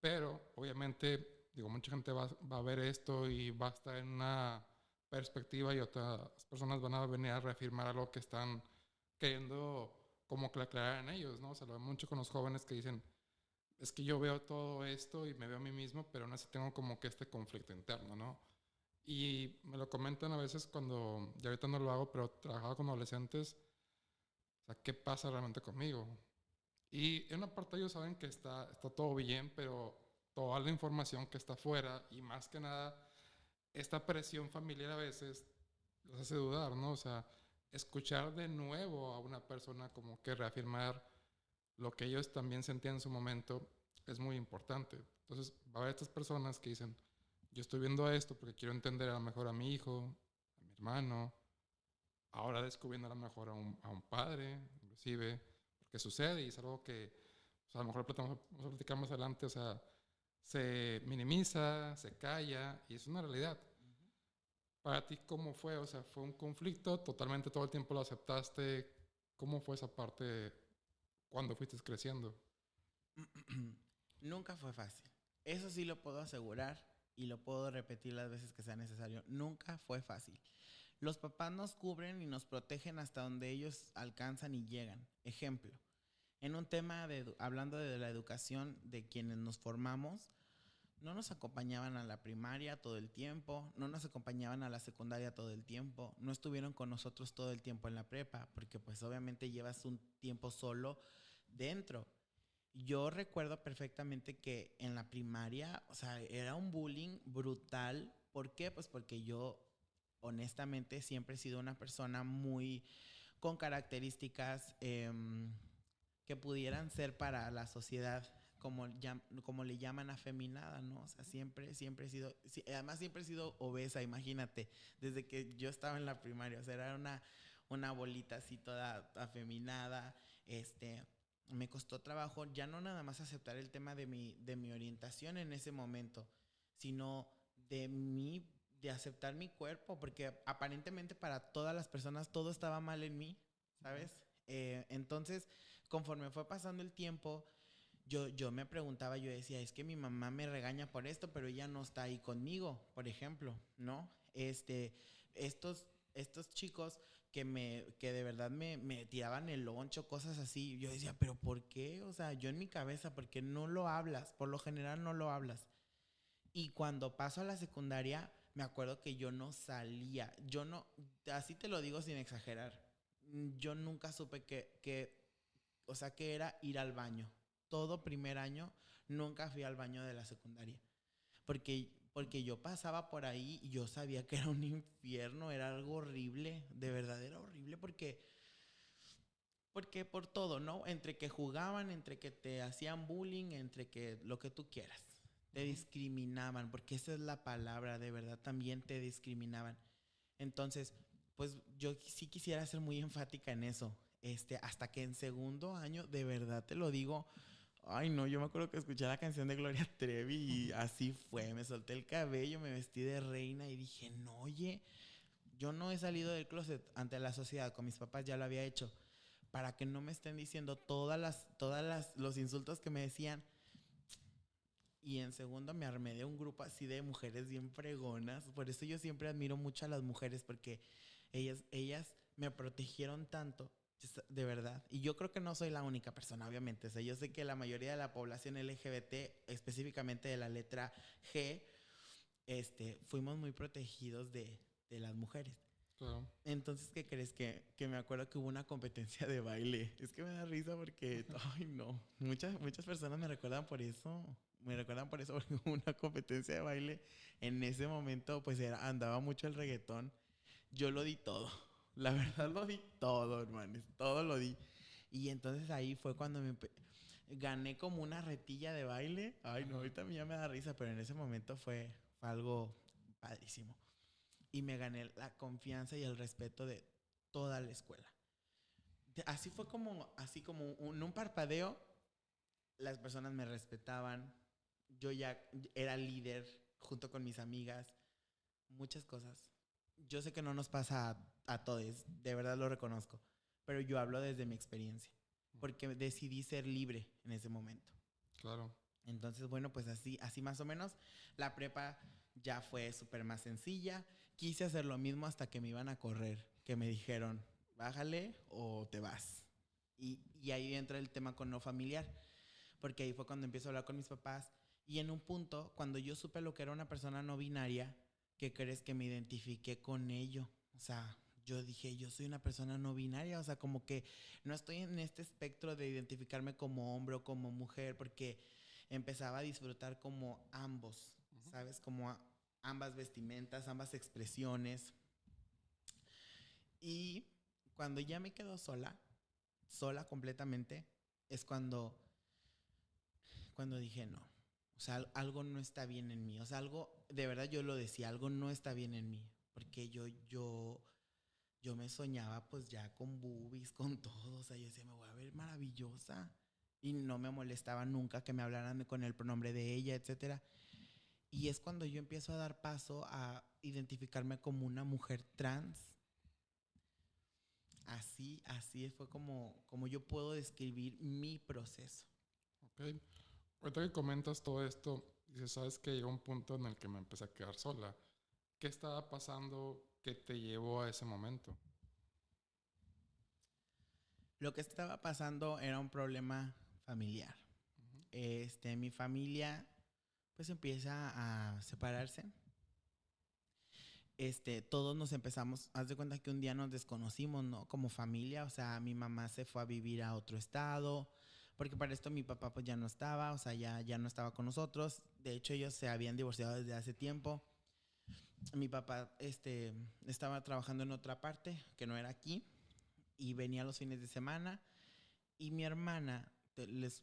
pero obviamente, digo, mucha gente va a ver esto y va a estar en una perspectiva y otras personas van a venir a reafirmar algo que están queriendo como que aclarar en ellos, ¿no? O sea, lo veo mucho con los jóvenes que dicen, es que yo veo todo esto y me veo a mí mismo, pero aún así tengo como que este conflicto interno, ¿no? Y me lo comentan a veces cuando, ya ahorita no lo hago, pero trabajaba con adolescentes, o sea, ¿qué pasa realmente conmigo? Y en una parte ellos saben que está todo bien, pero toda la información que está afuera y más que nada esta presión familiar a veces los hace dudar, ¿no? O sea, escuchar de nuevo a una persona como que reafirmar lo que ellos también sentían en su momento es muy importante. Entonces, va a haber estas personas que dicen, yo estoy viendo esto porque quiero entender a lo mejor a mi hijo, a mi hermano, ahora descubriendo a lo mejor a un padre, inclusive, porque sucede y es algo que o sea, a lo mejor platicamos adelante, o sea, se minimiza, se calla y es una realidad. Para ti, ¿cómo fue? O sea, ¿fue un conflicto? ¿Totalmente todo el tiempo lo aceptaste? ¿Cómo fue esa parte cuando fuiste creciendo? Nunca fue fácil. Eso sí lo puedo asegurar y lo puedo repetir las veces que sea necesario. Nunca fue fácil. Los papás nos cubren y nos protegen hasta donde ellos alcanzan y llegan. Ejemplo, En un tema hablando de la educación de quienes nos formamos, no nos acompañaban a la primaria todo el tiempo, no nos acompañaban a la secundaria todo el tiempo, no estuvieron con nosotros todo el tiempo en la prepa, porque pues obviamente llevas un tiempo solo dentro. Yo recuerdo perfectamente que en la primaria, o sea, era un bullying brutal. ¿Por qué? Pues porque yo honestamente siempre he sido una persona muy con características que pudieran ser para la sociedad como le llaman afeminada, ¿no? O sea, siempre he sido, sí, además siempre he sido obesa, imagínate, desde que yo estaba en la primaria, o sea, era una bolita así toda afeminada, me costó trabajo ya no nada más aceptar el tema de mi orientación en ese momento, sino de aceptar mi cuerpo, porque aparentemente para todas las personas todo estaba mal en mí, ¿sabes? Entonces, conforme fue pasando el tiempo, yo me preguntaba, yo decía, es que mi mamá me regaña por esto, pero ella no está ahí conmigo, por ejemplo, ¿no? Estos chicos que de verdad me tiraban el loncho, cosas así, yo decía, pero ¿por qué? O sea, yo en mi cabeza, ¿por qué no lo hablas? Por lo general no lo hablas. Y cuando paso a la secundaria, me acuerdo que yo no salía, yo no, así te lo digo sin exagerar, yo nunca supe o sea, que era ir al baño. Todo primer año nunca fui al baño de la secundaria. Porque yo pasaba por ahí y yo sabía que era un infierno, era algo horrible, de verdad era horrible porque por todo, ¿no? Entre que jugaban, entre que te hacían bullying, entre que lo que tú quieras. Te discriminaban, porque esa es la palabra, de verdad también te discriminaban. Entonces, pues yo sí quisiera ser muy enfática en eso. Hasta que en segundo año, de verdad te lo digo, ay no, yo me acuerdo que escuché la canción de Gloria Trevi y así fue, me solté el cabello, me vestí de reina y dije, no, oye, yo no he salido del closet ante la sociedad, con mis papás ya lo había hecho, para que no me estén diciendo los insultos que me decían. Y en segundo me armé de un grupo así de mujeres bien fregonas. Por eso yo siempre admiro mucho a las mujeres porque ellas me protegieron tanto, de verdad. Y yo creo que no soy la única persona, obviamente. O sea, yo sé que la mayoría de la población LGBT, específicamente de la letra G, fuimos muy protegidos de las mujeres. Claro. Entonces, ¿qué crees? Que me acuerdo que hubo una competencia de baile. Es que me da risa porque, ay no, muchas personas me recuerdan por eso. Me recuerdan por eso porque hubo una competencia de baile. En ese momento, pues andaba mucho el reggaetón. Yo lo di todo. La verdad lo di todo, hermanos. Todo lo di. Y entonces ahí fue cuando gané como una retilla de baile. Ay no, ahorita a mí ya me da risa, pero en ese momento fue algo padrísimo y me gané la confianza y el respeto de toda la escuela. Así fue así como un parpadeo, las personas me respetaban, yo ya era líder junto con mis amigas, muchas cosas. Yo sé que no nos pasa a todos, de verdad lo reconozco, pero yo hablo desde mi experiencia, porque decidí ser libre en ese momento. Claro. Entonces, bueno, pues así más o menos, la prepa ya fue súper más sencilla. Quise hacer lo mismo hasta que me iban a correr, que me dijeron, bájale o te vas. Y ahí entra el tema con no familiar, porque ahí fue cuando empiezo a hablar con mis papás. Y en un punto, cuando yo supe lo que era una persona no binaria, ¿qué crees? Que me identifiqué con ello? O sea, yo dije, yo soy una persona no binaria, o sea, como que no estoy en este espectro de identificarme como hombre o como mujer, porque empezaba a disfrutar como ambos, ¿sabes? Como ambas vestimentas, ambas expresiones. Y cuando ya me quedo sola completamente, es cuando dije no. O sea, algo no está bien en mí. O sea, algo, de verdad yo lo decía, algo no está bien en mí. Porque yo me soñaba pues ya con boobies, con todo. O sea, yo decía, me voy a ver maravillosa. Y no me molestaba nunca que me hablaran con el pronombre de ella, etcétera. Y es cuando yo empiezo a dar paso a identificarme como una mujer trans. Así fue como yo puedo describir mi proceso. Ok. Ahorita que comentas todo esto, dices, sabes que llegó un punto en el que me empecé a quedar sola. ¿Qué estaba pasando que te llevó a ese momento? Lo que estaba pasando era un problema familiar. Mi familia pues empieza a separarse. Todos nos empezamos, haz de cuenta que un día nos desconocimos, ¿no? Como familia, o sea, mi mamá se fue a vivir a otro estado, porque para esto mi papá pues ya no estaba, o sea, ya no estaba con nosotros. De hecho, ellos se habían divorciado desde hace tiempo. Mi papá, estaba trabajando en otra parte, que no era aquí, y venía los fines de semana. Y mi hermana,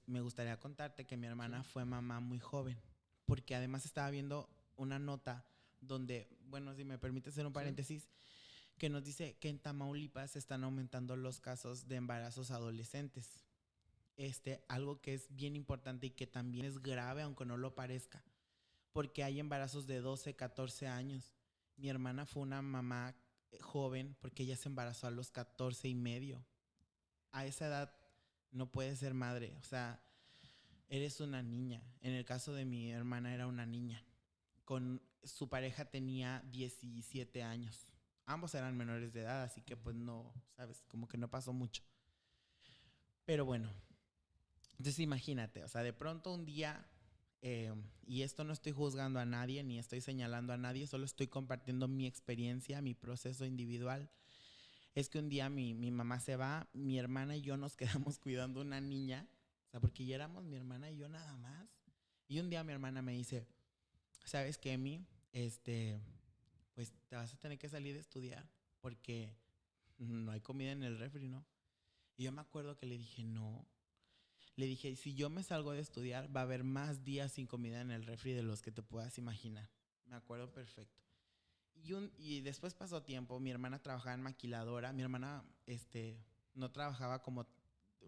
me gustaría contarte que mi hermana fue mamá muy joven, porque además estaba viendo una nota donde, bueno, si me permite hacer un paréntesis, que nos dice que en Tamaulipas están aumentando los casos de embarazos adolescentes. Algo que es bien importante y que también es grave, aunque no lo parezca, porque hay embarazos de 12, 14 años. Mi hermana fue una mamá joven porque ella se embarazó a los 14 y medio. A esa edad no puedes ser madre, o sea, eres una niña. En el caso de mi hermana era una niña. Con su pareja tenía 17 años. Ambos eran menores de edad, así que pues no, sabes, como que no pasó mucho. Pero bueno, entonces imagínate, o sea, de pronto un día, y esto no estoy juzgando a nadie, ni estoy señalando a nadie, solo estoy compartiendo mi experiencia, mi proceso individual. Es que un día mi mamá se va, mi hermana y yo nos quedamos cuidando una niña, o sea, porque ya éramos mi hermana y yo nada más. Y un día mi hermana me dice, ¿sabes qué, Emi? Pues te vas a tener que salir de estudiar porque no hay comida en el refri, ¿no? Y yo me acuerdo que le dije, no. Le dije, si yo me salgo de estudiar, va a haber más días sin comida en el refri de los que te puedas imaginar. Me acuerdo perfecto. Y después pasó tiempo, mi hermana trabajaba en maquiladora, mi hermana no trabajaba como,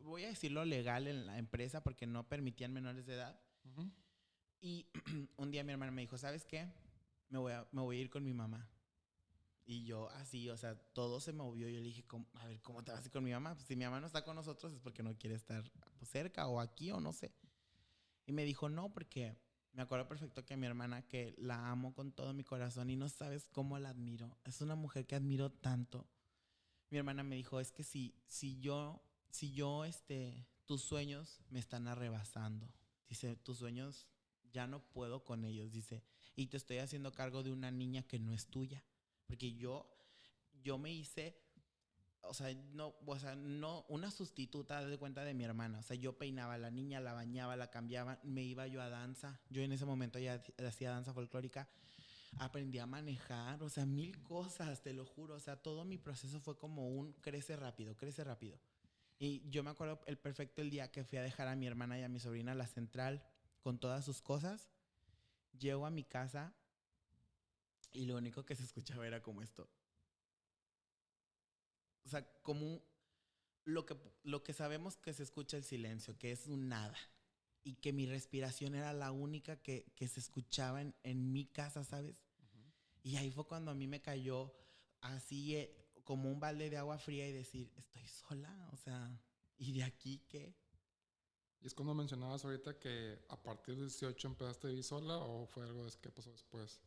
voy a decirlo legal en la empresa porque no permitían menores de edad. Y un día mi hermana me dijo, ¿sabes qué? Me voy a ir con mi mamá. Y yo así, o sea, todo se movió. Yo le dije, a ver, ¿cómo te vas a ir con mi mamá? Pues si mi mamá no está con nosotros es porque no quiere estar pues, cerca o aquí o no sé. Y me dijo, no, porque me acuerdo perfecto que mi hermana, que la amo con todo mi corazón y no sabes cómo la admiro. Es una mujer que admiro tanto. Mi hermana me dijo, es que si yo, tus sueños me están arrebasando. Dice, tus sueños ya no puedo con ellos, dice. Y te estoy haciendo cargo de una niña que no es tuya. Porque yo me hice, no, una sustituta de cuenta de mi hermana. O sea, yo peinaba a la niña, la bañaba, la cambiaba, me iba yo a danza. Yo en ese momento ya hacía danza folclórica. Aprendí a manejar, o sea, mil cosas, te lo juro. O sea, todo mi proceso fue como un crece rápido, crece rápido. Y yo me acuerdo el día que fui a dejar a mi hermana y a mi sobrina a la central con todas sus cosas. Llego a mi casa y lo único que se escuchaba era como esto. O sea, como lo que sabemos que se escucha el silencio, que es un nada. Y que mi respiración era la única que se escuchaba en mi casa, ¿sabes? Y ahí fue cuando a mí me cayó así como un balde de agua fría y decir, estoy sola, o sea, ¿y de aquí qué? Y es cuando mencionabas ahorita que a partir de 18 empezaste a vivir sola o fue algo que pasó después.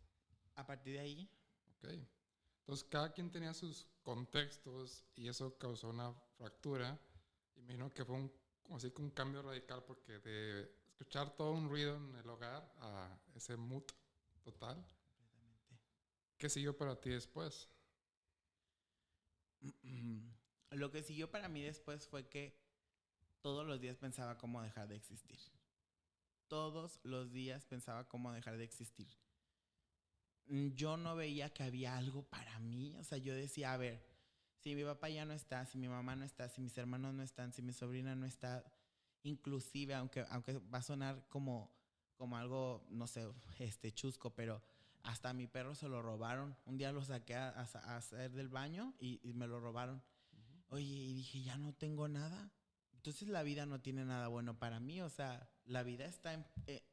A partir de ahí, Ok. Entonces cada quien tenía sus contextos y eso causó una fractura. Imagino que fue como así que un cambio radical porque de escuchar todo un ruido en el hogar a ese mood total. ¿Qué siguió para ti después? lo que siguió para mí después fue que todos los días pensaba cómo dejar de existir. Todos los días pensaba cómo dejar de existir. Yo no veía que había algo para mí. O sea, yo decía, a ver, si mi papá ya no está, si mi mamá no está, si mis hermanos no están, si mi sobrina no está, inclusive, aunque va a sonar como algo, no sé, chusco, pero hasta a mi perro se lo robaron. Un día lo saqué a hacer del baño y me lo robaron. Oye, y dije, ya no tengo nada. Entonces la vida no tiene nada bueno para mí. O sea, la vida está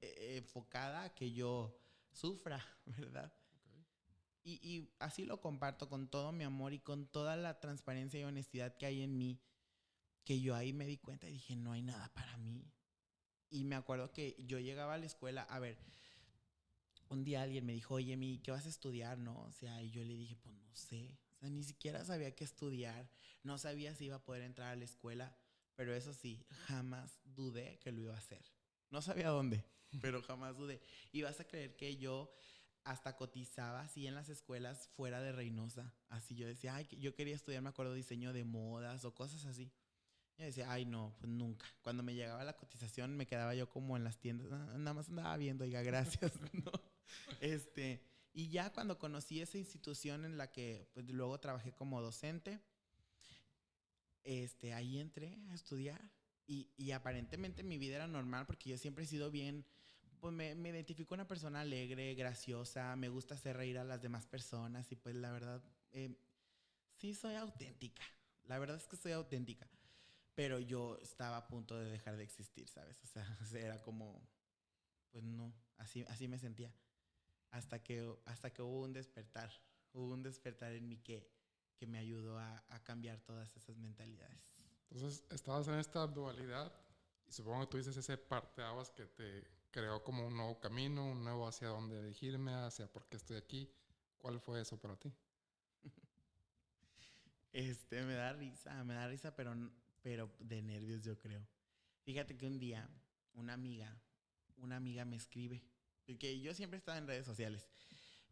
enfocada a que yo sufra, ¿verdad? Okay. Y así lo comparto con todo mi amor y con toda la transparencia y honestidad que hay en mí, que yo ahí me di cuenta y dije, no hay nada para mí. Y me acuerdo que yo llegaba a la escuela, a ver, un día alguien me dijo, oye, ¿qué vas a estudiar, no? O sea, y yo le dije, pues no sé. O sea, ni siquiera sabía qué estudiar, no sabía si iba a poder entrar a la escuela. Pero eso sí, jamás dudé que lo iba a hacer. No sabía dónde, pero jamás dudé. Y vas a creer que yo hasta cotizaba así en las escuelas fuera de Reynosa. Así yo decía, ay, yo quería estudiar, me acuerdo, diseño de modas o cosas así. Yo decía, ay, no, pues nunca. Cuando me llegaba la cotización, me quedaba yo como en las tiendas, nada más andaba viendo, oiga, gracias, ¿no? Y ya cuando conocí esa institución en la que pues, luego trabajé como docente, ahí entré a estudiar y aparentemente mi vida era normal porque yo siempre he sido bien, pues me identifico una persona alegre, graciosa, me gusta hacer reír a las demás personas y pues la verdad, sí soy auténtica. La verdad es que soy auténtica. Pero yo estaba a punto de dejar de existir, ¿sabes? O sea, era como, pues no, así me sentía. Hasta que hubo un despertar en mí que me ayudó a cambiar todas esas mentalidades. Entonces, estabas en esta dualidad y supongo que tú dices ese parteaguas que te creó como un nuevo camino, un nuevo hacia dónde dirigirme, hacia por qué estoy aquí. ¿Cuál fue eso para ti? Me da risa, pero de nervios yo creo. Fíjate que un día una amiga, una amiga me escribe, porque yo siempre he estado en redes sociales,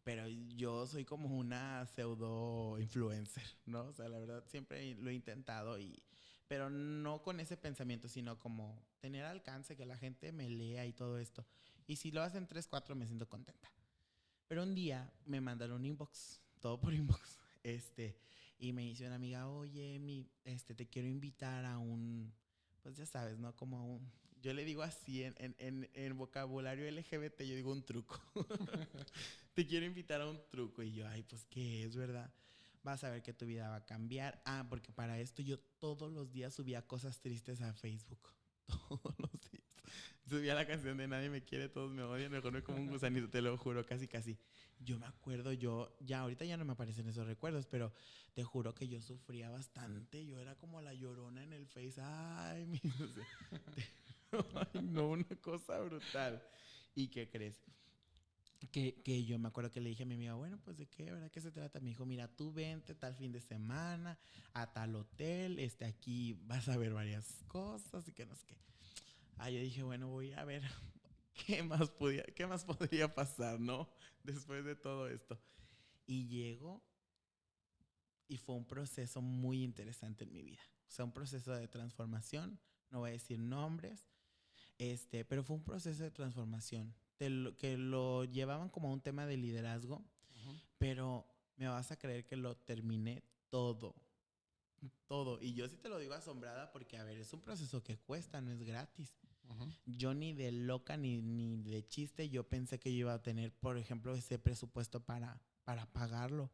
pero yo soy como una pseudo influencer, ¿no? O sea, la verdad siempre lo he intentado pero no con ese pensamiento, sino como tener alcance, que la gente me lea y todo esto. Y si lo hacen 3, 4, me siento contenta. Pero un día me mandaron un inbox, todo por inbox, y me dice una amiga, oye, te quiero invitar a un, pues ya sabes, ¿no? Como a un, yo le digo así en vocabulario LGBT, yo digo un truco. Te quiero invitar a un truco. Y yo, ay, pues, ¿qué es, verdad? Vas a ver que tu vida va a cambiar. Ah, porque para esto yo todos los días subía cosas tristes a Facebook. Todos los días. Subía la canción de Nadie me quiere, todos me odian, mejor me como un gusanito, te lo juro, casi, casi. Yo me acuerdo, ya ahorita ya no me aparecen esos recuerdos, pero te juro que yo sufría bastante. Yo era como la llorona en el Face. Ay, ay, no, una cosa brutal. ¿Y qué crees? Que yo me acuerdo que le dije a mi amiga, bueno, pues de qué, ¿verdad? ¿Qué se trata? Me dijo, mira, tú vente tal fin de semana a tal hotel, aquí vas a ver varias cosas y que no sé qué. Ah, yo dije, bueno, voy a ver qué más podría pasar, ¿no? Después de todo esto. Y llego y fue un proceso muy interesante en mi vida. O sea, un proceso de transformación, no voy a decir nombres, pero fue un proceso de transformación que lo llevaban como un tema de liderazgo, Ujú, pero me vas a creer que lo terminé todo, todo. Y yo sí te lo digo asombrada porque, a ver, es un proceso que cuesta, no es gratis. ujú. Yo ni de loca ni de chiste yo pensé que yo iba a tener, por ejemplo, ese presupuesto para pagarlo.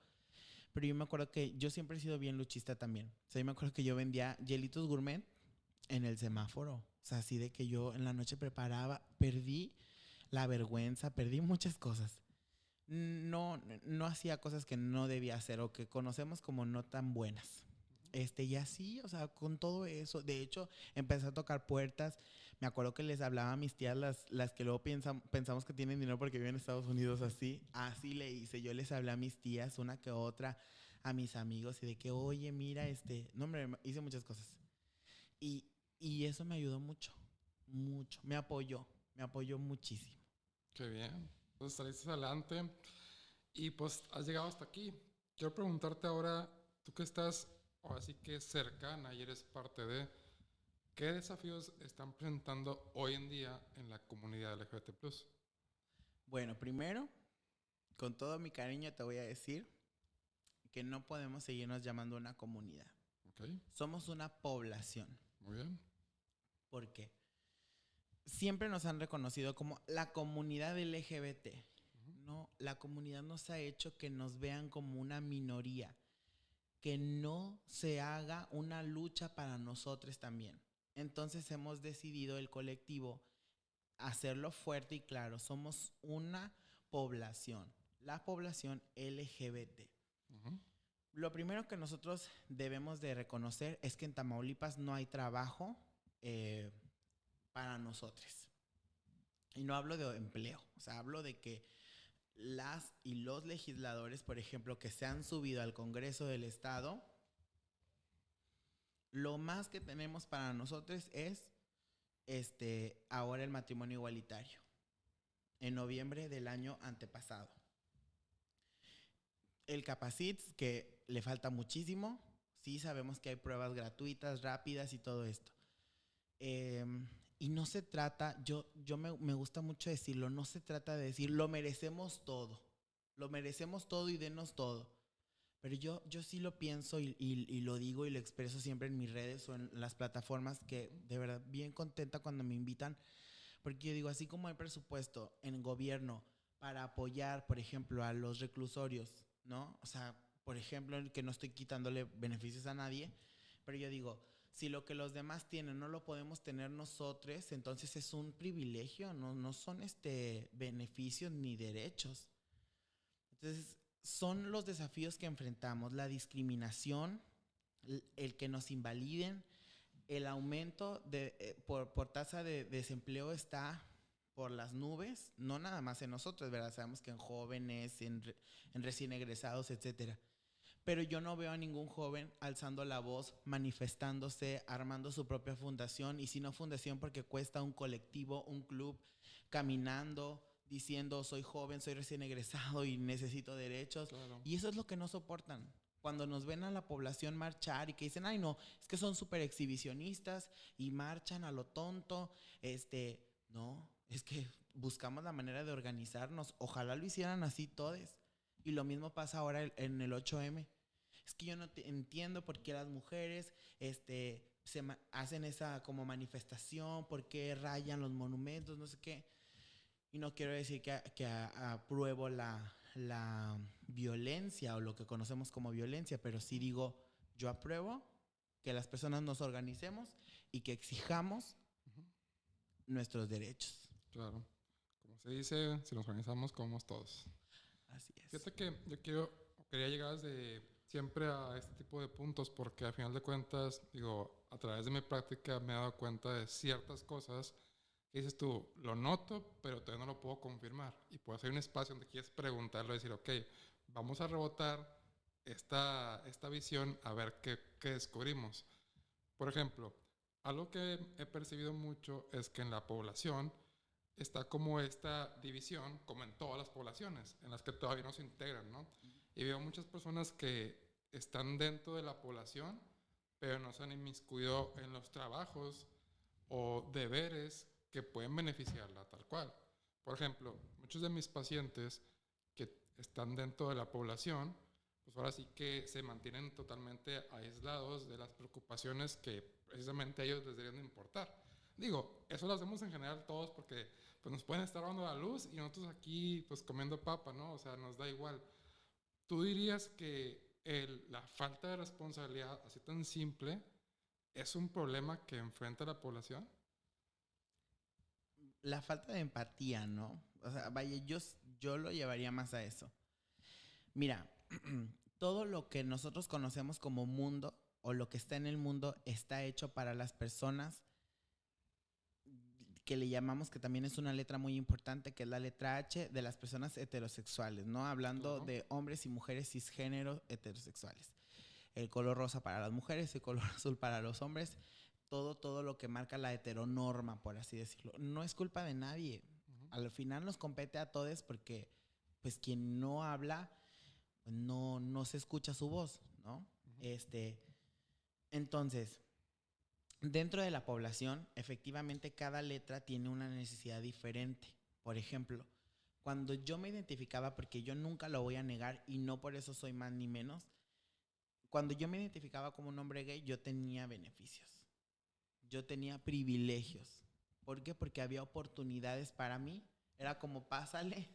Pero yo me acuerdo que yo siempre he sido bien luchista también. O sea, yo me acuerdo que yo vendía hielitos gourmet en el semáforo. O sea, así de que yo en la noche preparaba, perdí la vergüenza, perdí muchas cosas. No hacía cosas que no debía hacer o que conocemos como no tan buenas. Y así, o sea, con todo eso. De hecho, empecé a tocar puertas. Me acuerdo que les hablaba a mis tías, las que luego pensamos que tienen dinero porque viven en Estados Unidos así. Así le hice. Yo les hablé a mis tías, una que otra, a mis amigos, y de que, oye, mira, no, hombre, hice muchas cosas. Y, y eso me ayudó mucho, mucho. Me apoyó muchísimo. Qué bien. Entonces saliste adelante y pues has llegado hasta aquí. Quiero preguntarte ahora, tú que estás ahora sí que cercana y eres parte de, ¿qué desafíos están presentando hoy en día en la comunidad LGBT+? Bueno, primero, con todo mi cariño te voy a decir que no podemos seguirnos llamando una comunidad. Ok, Somos una población. muy bien. ¿Por qué? Siempre nos han reconocido como la comunidad LGBT. Ujú, No, la comunidad nos ha hecho que nos vean como una minoría, que no se haga una lucha para nosotros también. Entonces hemos decidido el colectivo hacerlo fuerte y claro, somos una población, la población LGBT. ujú, Lo primero que nosotros debemos de reconocer es que en Tamaulipas no hay trabajo eh, para nosotros. Y no hablo de empleo, o sea, hablo de que las y los legisladores, por ejemplo, que se han subido al Congreso del Estado, Lo más que tenemos para nosotros es ahora el matrimonio igualitario, en noviembre del año antepasado. El Capacits, que le falta muchísimo, sí sabemos que hay pruebas gratuitas, rápidas y todo esto. Y no se trata, me gusta mucho decirlo, no se trata de decir lo merecemos todo y denos todo. Pero yo sí lo pienso y lo digo y lo expreso siempre en mis redes o en las plataformas, que de verdad bien contenta cuando me invitan, porque yo digo, así como hay presupuesto en el gobierno para apoyar, por ejemplo, a los reclusorios, ¿no? O sea, por ejemplo, que no estoy quitándole beneficios a nadie, pero yo digo, si lo que los demás tienen no lo podemos tener nosotros, entonces es un privilegio, no son beneficios ni derechos. Entonces, son los desafíos que enfrentamos, la discriminación, el que nos invaliden, el aumento por tasa de desempleo está por las nubes, no nada más en nosotros, ¿verdad? Sabemos que en jóvenes, en recién egresados, etcétera. Pero yo no veo a ningún joven alzando la voz, manifestándose, armando su propia fundación, y si no fundación porque cuesta un colectivo, un club, caminando, diciendo soy joven, soy recién egresado y necesito derechos. Claro. Y eso es lo que no soportan. Cuando nos ven a la población marchar y que dicen, ay no, es que son súper exhibicionistas y marchan a lo tonto, no, es que buscamos la manera de organizarnos. Ojalá lo hicieran así todos. Y lo mismo pasa ahora en el 8M. Es que yo no entiendo por qué las mujeres hacen esa como manifestación, por qué rayan los monumentos, no sé qué. Y no quiero decir que apruebo la violencia o lo que conocemos como violencia, pero sí digo, yo apruebo que las personas nos organicemos y que exijamos nuestros derechos. Claro. Como se dice, si nos organizamos, comemos todos. Así es. Fíjate que yo quería llegar desde siempre a este tipo de puntos porque al final de cuentas, digo, a través de mi práctica me he dado cuenta de ciertas cosas que dices tú, lo noto, pero todavía no lo puedo confirmar. Y puede ser un espacio donde quieres preguntarlo y decir, ok, vamos a rebotar esta visión a ver qué descubrimos. Por ejemplo, algo que he percibido mucho es que en la población está como esta división, como en todas las poblaciones, en las que todavía no se integran, ¿no? Y veo muchas personas que están dentro de la población, pero no se han inmiscuido en los trabajos o deberes que pueden beneficiarla tal cual. Por ejemplo, muchos de mis pacientes que están dentro de la población, pues ahora sí que se mantienen totalmente aislados de las preocupaciones que precisamente a ellos les deberían de importar. Digo, eso lo hacemos en general todos porque pues, nos pueden estar dando la luz y nosotros aquí pues comiendo papa, ¿no? O sea, nos da igual. ¿Tú dirías que la falta de responsabilidad, así tan simple, es un problema que enfrenta la población? La falta de empatía, ¿no? O sea, vaya, yo lo llevaría más a eso. Mira, todo lo que nosotros conocemos como mundo o lo que está en el mundo está hecho para las personas que le llamamos, que también es una letra muy importante, que es la letra H de las personas heterosexuales, ¿no? Hablando de hombres y mujeres cisgénero heterosexuales. El color rosa para las mujeres, el color azul para los hombres, todo lo que marca la heteronorma, por así decirlo. No es culpa de nadie. Al final nos compete a todos porque pues quien no habla, no se escucha su voz, ¿no? Entonces, dentro de la población, efectivamente cada letra tiene una necesidad diferente. Por ejemplo, cuando yo me identificaba, porque yo nunca lo voy a negar y no por eso soy más ni menos, cuando yo me identificaba como un hombre gay, yo tenía beneficios. Yo tenía privilegios. ¿Por qué? Porque había oportunidades para mí. Era como, pásale,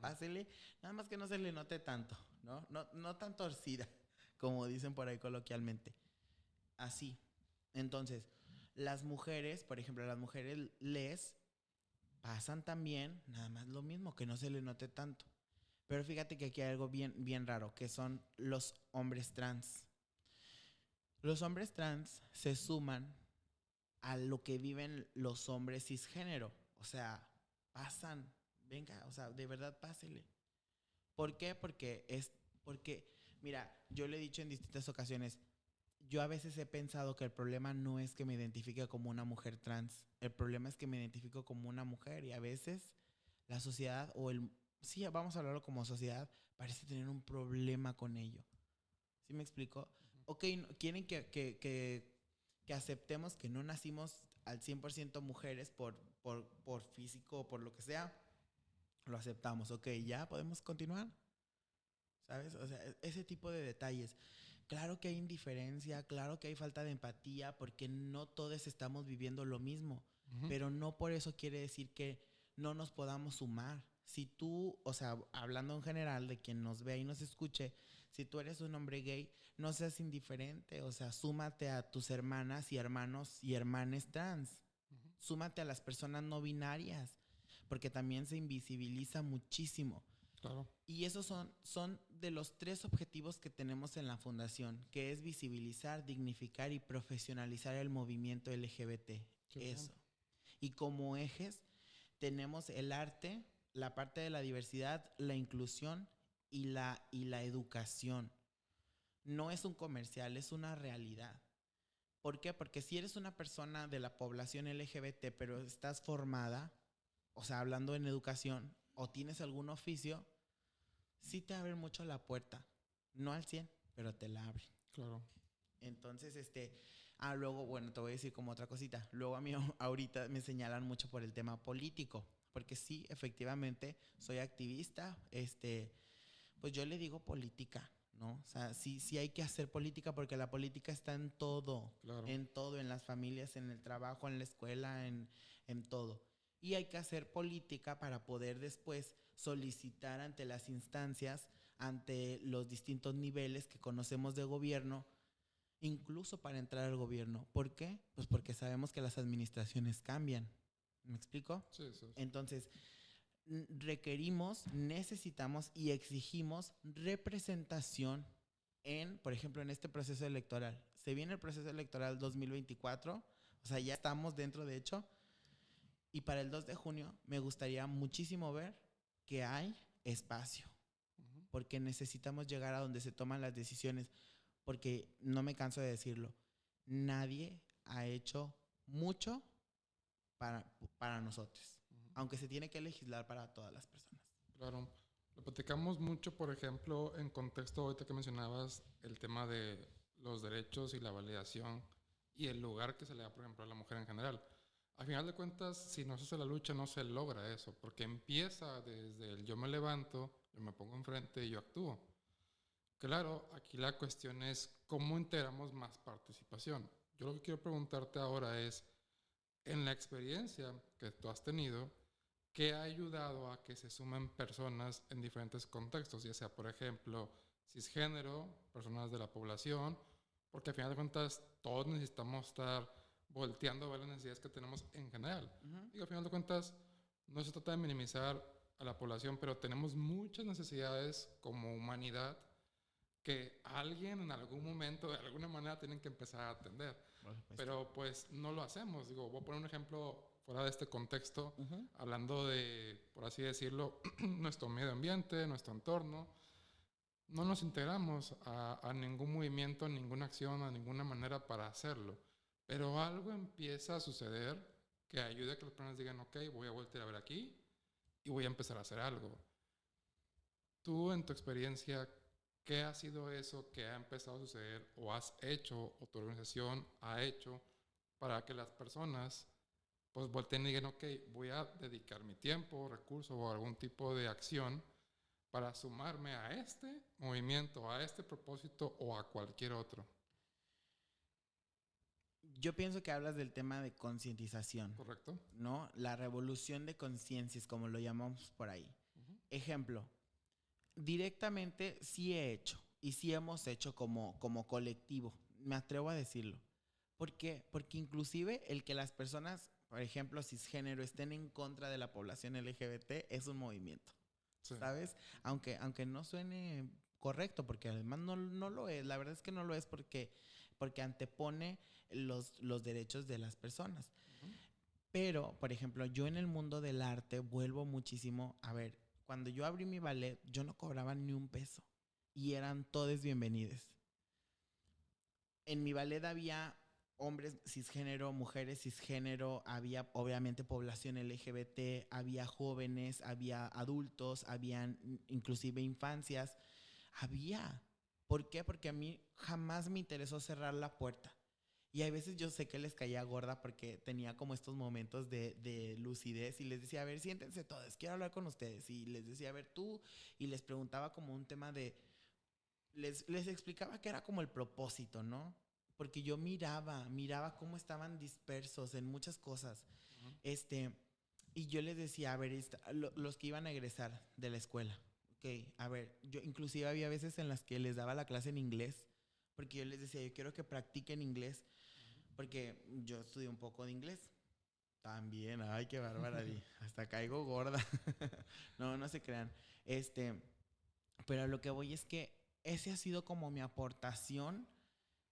pásele. Nada más que no se le note tanto, ¿no? No tan torcida, como dicen por ahí coloquialmente. Así. Entonces, las mujeres, por ejemplo, las mujeres les pasan también, nada más lo mismo, que no se le note tanto. Pero fíjate que aquí hay algo bien raro, que son los hombres trans. Los hombres trans se suman a lo que viven los hombres cisgénero. O sea, pasan, venga, o sea, de verdad pásele. ¿Por qué? Porque, mira, yo le he dicho en distintas ocasiones, yo a veces he pensado que el problema no es que me identifique como una mujer trans, el problema es que me identifico como una mujer y a veces la sociedad sí, vamos a hablarlo como sociedad, parece tener un problema con ello. ¿Sí me explico? Ok, quieren que aceptemos que no nacimos al 100% mujeres por físico o por lo que sea, lo aceptamos. Ok, ya podemos continuar, ¿sabes? O sea, ese tipo de detalles. Claro que hay indiferencia, claro que hay falta de empatía, porque no todos estamos viviendo lo mismo, pero no por eso quiere decir que no nos podamos sumar. Si tú, o sea, hablando en general de quien nos vea y nos escuche, si tú eres un hombre gay, no seas indiferente, o sea, súmate a tus hermanas y hermanos y hermanes trans, súmate a las personas no binarias, porque también se invisibiliza muchísimo. Claro. Y esos son de los 3 objetivos que tenemos en la fundación, que es visibilizar, dignificar y profesionalizar el movimiento LGBT. Eso. Y como ejes tenemos el arte, la parte de la diversidad, la inclusión y la educación. No es un comercial, es una realidad. ¿Por qué? Porque si eres una persona de la población LGBT, pero estás formada, o sea, hablando en educación, o tienes algún oficio, sí te abren mucho la puerta. No al 100, pero te la abren. Claro. Entonces, luego, bueno, te voy a decir como otra cosita. Luego a mí ahorita me señalan mucho por el tema político. Porque sí, efectivamente, soy activista. Pues yo le digo política, ¿no? O sea, sí hay que hacer política porque la política está en todo. Claro. En todo, en las familias, en el trabajo, en la escuela, en todo. Y hay que hacer política para poder después solicitar ante las instancias, ante los distintos niveles que conocemos de gobierno, incluso para entrar al gobierno. ¿Por qué? Pues porque sabemos que las administraciones cambian. ¿Me explico? Sí, sí. Entonces, requerimos, necesitamos y exigimos representación por ejemplo, en este proceso electoral. Se viene el proceso electoral 2024, o sea, ya estamos dentro, de hecho, y para el 2 de junio me gustaría muchísimo ver que hay espacio, porque necesitamos llegar a donde se toman las decisiones, porque no me canso de decirlo, nadie ha hecho mucho para nosotros, aunque se tiene que legislar para todas las personas. Claro. Lo platicamos mucho, por ejemplo, en contexto ahorita que mencionabas el tema de los derechos y la validación y el lugar que se le da, por ejemplo, a la mujer en general. Al final de cuentas, si no se hace la lucha, no se logra eso, porque empieza desde el yo me levanto, yo me pongo enfrente y yo actúo. Claro, aquí la cuestión es cómo integramos más participación. Yo lo que quiero preguntarte ahora es, en la experiencia que tú has tenido, ¿qué ha ayudado a que se sumen personas en diferentes contextos? Ya sea, por ejemplo, cisgénero, personas de la población, porque al final de cuentas todos necesitamos estar volteando a ver las necesidades que tenemos en general. Y al final de cuentas no se trata de minimizar a la población, pero tenemos muchas necesidades como humanidad que alguien en algún momento, de alguna manera, tienen que empezar a atender. Pero pues no lo hacemos. Digo, voy a poner un ejemplo fuera de este contexto, hablando de, por así decirlo, nuestro medio ambiente, nuestro entorno. No nos integramos a ningún movimiento, a ninguna acción, a ninguna manera para hacerlo. Pero algo empieza a suceder que ayude a que las personas digan, ok, voy a volver a ver aquí y voy a empezar a hacer algo. Tú, en tu experiencia, ¿qué ha sido eso que ha empezado a suceder o has hecho o tu organización ha hecho para que las personas pues volteen y digan, ok, voy a dedicar mi tiempo, recursos o algún tipo de acción para sumarme a este movimiento, a este propósito o a cualquier otro? Yo pienso que hablas del tema de concientización. ¿Correcto? ¿No? La revolución de conciencias, como lo llamamos por ahí. Ejemplo, directamente sí he hecho y sí hemos hecho como colectivo, me atrevo a decirlo. ¿Por qué? Porque inclusive el que las personas, por ejemplo, cisgénero, estén en contra de la población LGBT es un movimiento, sí. ¿Sabes? Aunque no suene correcto, porque además no lo es, la verdad es que no lo es porque antepone los derechos de las personas. Pero, por ejemplo, yo en el mundo del arte vuelvo muchísimo, a ver, cuando yo abrí mi ballet, yo no cobraba ni un peso y eran todos bienvenidos. En mi ballet había hombres cisgénero, mujeres cisgénero, había obviamente población LGBT, había jóvenes, había adultos, habían inclusive infancias. Había. ¿Por qué? Porque a mí jamás me interesó cerrar la puerta. Y hay veces yo sé que les caía gorda porque tenía como estos momentos de lucidez y les decía, a ver, siéntense todos, quiero hablar con ustedes. Y les decía, a ver, tú, y les preguntaba como un tema de, les explicaba que era como el propósito, ¿no? Porque yo miraba cómo estaban dispersos en muchas cosas. Ujú. Este, y yo les decía, a ver, los que iban a egresar de la escuela, ok, a ver, yo inclusive había veces en las que les daba la clase en inglés, porque yo les decía, yo quiero que practiquen inglés, porque yo estudié un poco de inglés. También, ay, qué bárbara, hasta caigo gorda. No, no se crean. Este, pero a lo que voy es que ese ha sido como mi aportación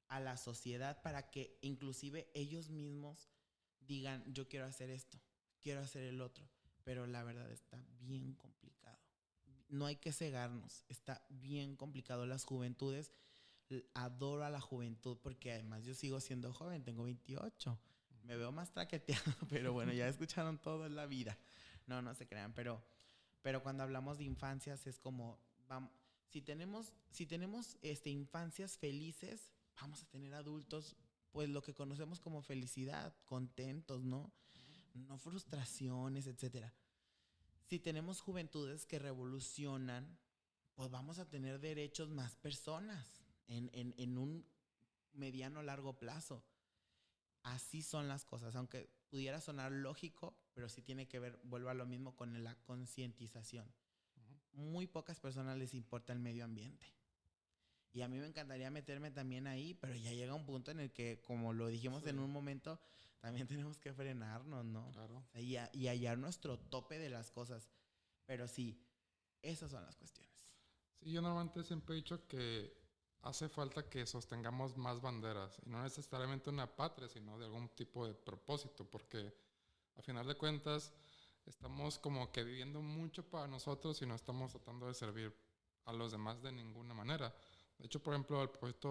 a la sociedad para que inclusive ellos mismos digan, yo quiero hacer esto, quiero hacer el otro. Pero la verdad está bien complicado. No hay que cegarnos, está bien complicado. Las juventudes, adoro a la juventud porque además yo sigo siendo joven, tengo 28. Me veo más traqueteado, pero bueno, ya escucharon todo en la vida. No, no se crean, pero cuando hablamos de infancias es como, vamos, si tenemos infancias felices, vamos a tener adultos, pues lo que conocemos como felicidad, contentos, ¿no? No frustraciones, etcétera. Si tenemos juventudes que revolucionan, pues vamos a tener derechos más personas en un mediano largo plazo. Así son las cosas, aunque pudiera sonar lógico, pero sí tiene que ver, vuelvo a lo mismo, con la concientización. Ujú. Muy pocas personas les importa el medio ambiente. Y a mí me encantaría meterme también ahí, pero ya llega un punto en el que, como lo dijimos Sí, en un momento, también tenemos que frenarnos, ¿no? claro. O sea, y hallar nuestro tope de las cosas. Pero sí, esas son las cuestiones. Sí, yo normalmente siempre he dicho que hace falta que sostengamos más banderas, y no necesariamente una patria, sino de algún tipo de propósito, porque a final de cuentas estamos como que viviendo mucho para nosotros y no estamos tratando de servir a los demás de ninguna manera. De hecho, por ejemplo, el proyecto,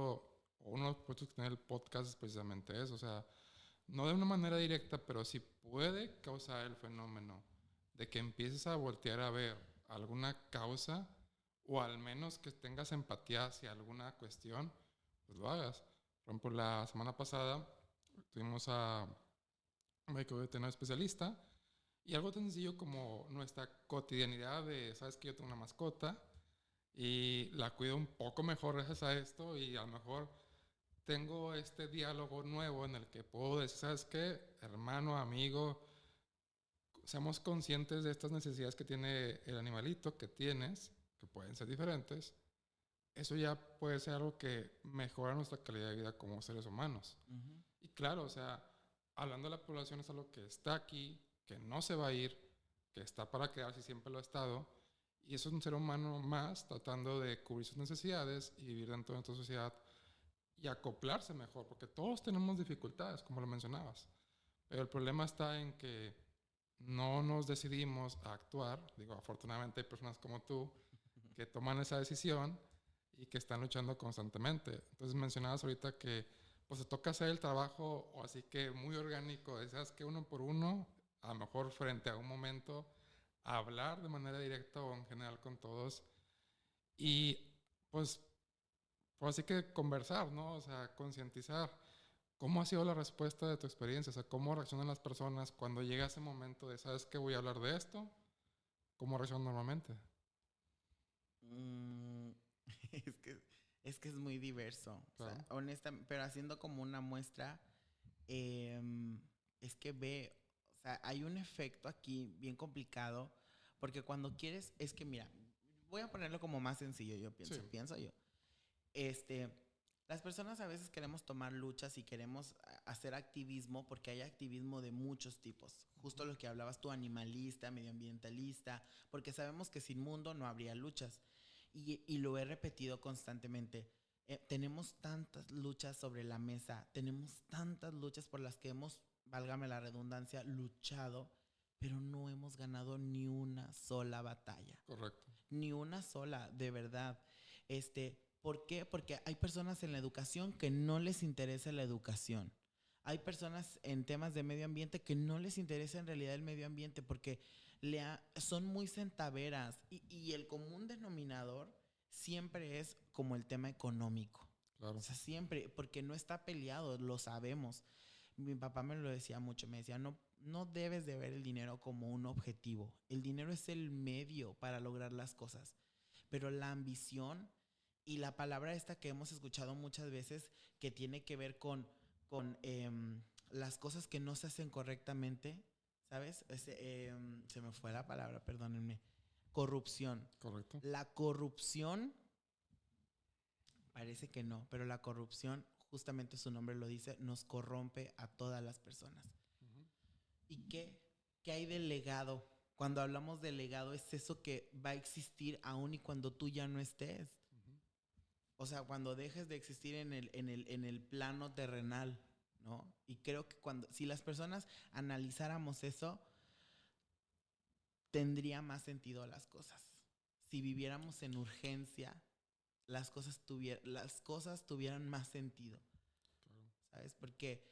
o uno de los proyectos que tiene el podcast es precisamente eso, o sea, no de una manera directa, pero sí puede causar el fenómeno de que empieces a voltear a ver alguna causa o al menos que tengas empatía hacia alguna cuestión, pues lo hagas. Por ejemplo, la semana pasada tuvimos a un médico veterinario especialista y algo tan sencillo como nuestra cotidianidad de, sabes que yo tengo una mascota y la cuido un poco mejor gracias a esto y a lo mejor tengo este diálogo nuevo en el que puedo decir, ¿sabes qué? Hermano, amigo, seamos conscientes de estas necesidades que tiene el animalito que tienes, que pueden ser diferentes. Eso ya puede ser algo que mejora nuestra calidad de vida como seres humanos. Ujú. Y claro, o sea, hablando de la población es algo que está aquí, que no se va a ir, que está para quedarse y siempre lo ha estado. Y eso es un ser humano más tratando de cubrir sus necesidades y vivir dentro de nuestra sociedad y acoplarse mejor, porque todos tenemos dificultades, como lo mencionabas. Pero el problema está en que no nos decidimos a actuar. Digo, afortunadamente hay personas como tú que toman esa decisión y que están luchando constantemente. Entonces mencionabas ahorita que pues se toca hacer el trabajo o así que muy orgánico, decías que uno por uno, a lo mejor frente a un momento, hablar de manera directa o en general con todos y pues así que conversar, ¿no? O sea, concientizar. ¿Cómo ha sido la respuesta de tu experiencia? O sea, ¿cómo reaccionan las personas cuando llega ese momento de, ¿sabes qué? Voy a hablar de esto. ¿Cómo reaccionan normalmente? Mm, es que, es que es muy diverso. O sea, Claro. honestamente, pero haciendo como una muestra, es que o sea, hay un efecto aquí bien complicado, porque cuando quieres, es que mira, voy a ponerlo como más sencillo, yo Sí. pienso yo. Este, las personas a veces queremos tomar luchas y queremos hacer activismo porque hay activismo de muchos tipos. Justo Ujú. lo que hablabas tú, animalista, medioambientalista, porque sabemos que sin mundo no habría luchas. Y lo he repetido constantemente. Tenemos tantas luchas sobre la mesa, tenemos tantas luchas por las que hemos, válgame la redundancia, luchado, pero no hemos ganado ni una sola batalla. Correcto. Ni una sola, de verdad. ¿Por qué? Porque hay personas en la educación que no les interesa la educación. Hay personas en temas de medio ambiente que no les interesa en realidad el medio ambiente porque son muy centaveras y el común denominador siempre es como el tema económico. Claro. O sea, siempre, porque no está peleado, lo sabemos. Mi papá me lo decía mucho, me decía, no, no debes de ver el dinero como un objetivo. El dinero es el medio para lograr las cosas. Pero la ambición y la palabra esta que hemos escuchado muchas veces que tiene que ver con las cosas que no se hacen correctamente, ¿sabes? Se me fue la palabra, perdónenme. Corrupción. Correcto. La corrupción, parece que no, pero la corrupción, justamente su nombre lo dice, nos corrompe a todas las personas. Uh-huh. ¿Y qué hay del legado? Cuando hablamos de legado, es eso que va a existir aún y cuando tú ya no estés. Uh-huh. O sea, cuando dejes de existir en el plano terrenal, ¿no? Y creo que si las personas analizáramos eso, tendría más sentido las cosas. Si viviéramos en urgencia, las cosas tuvieran más sentido. Claro. ¿Sabes? Porque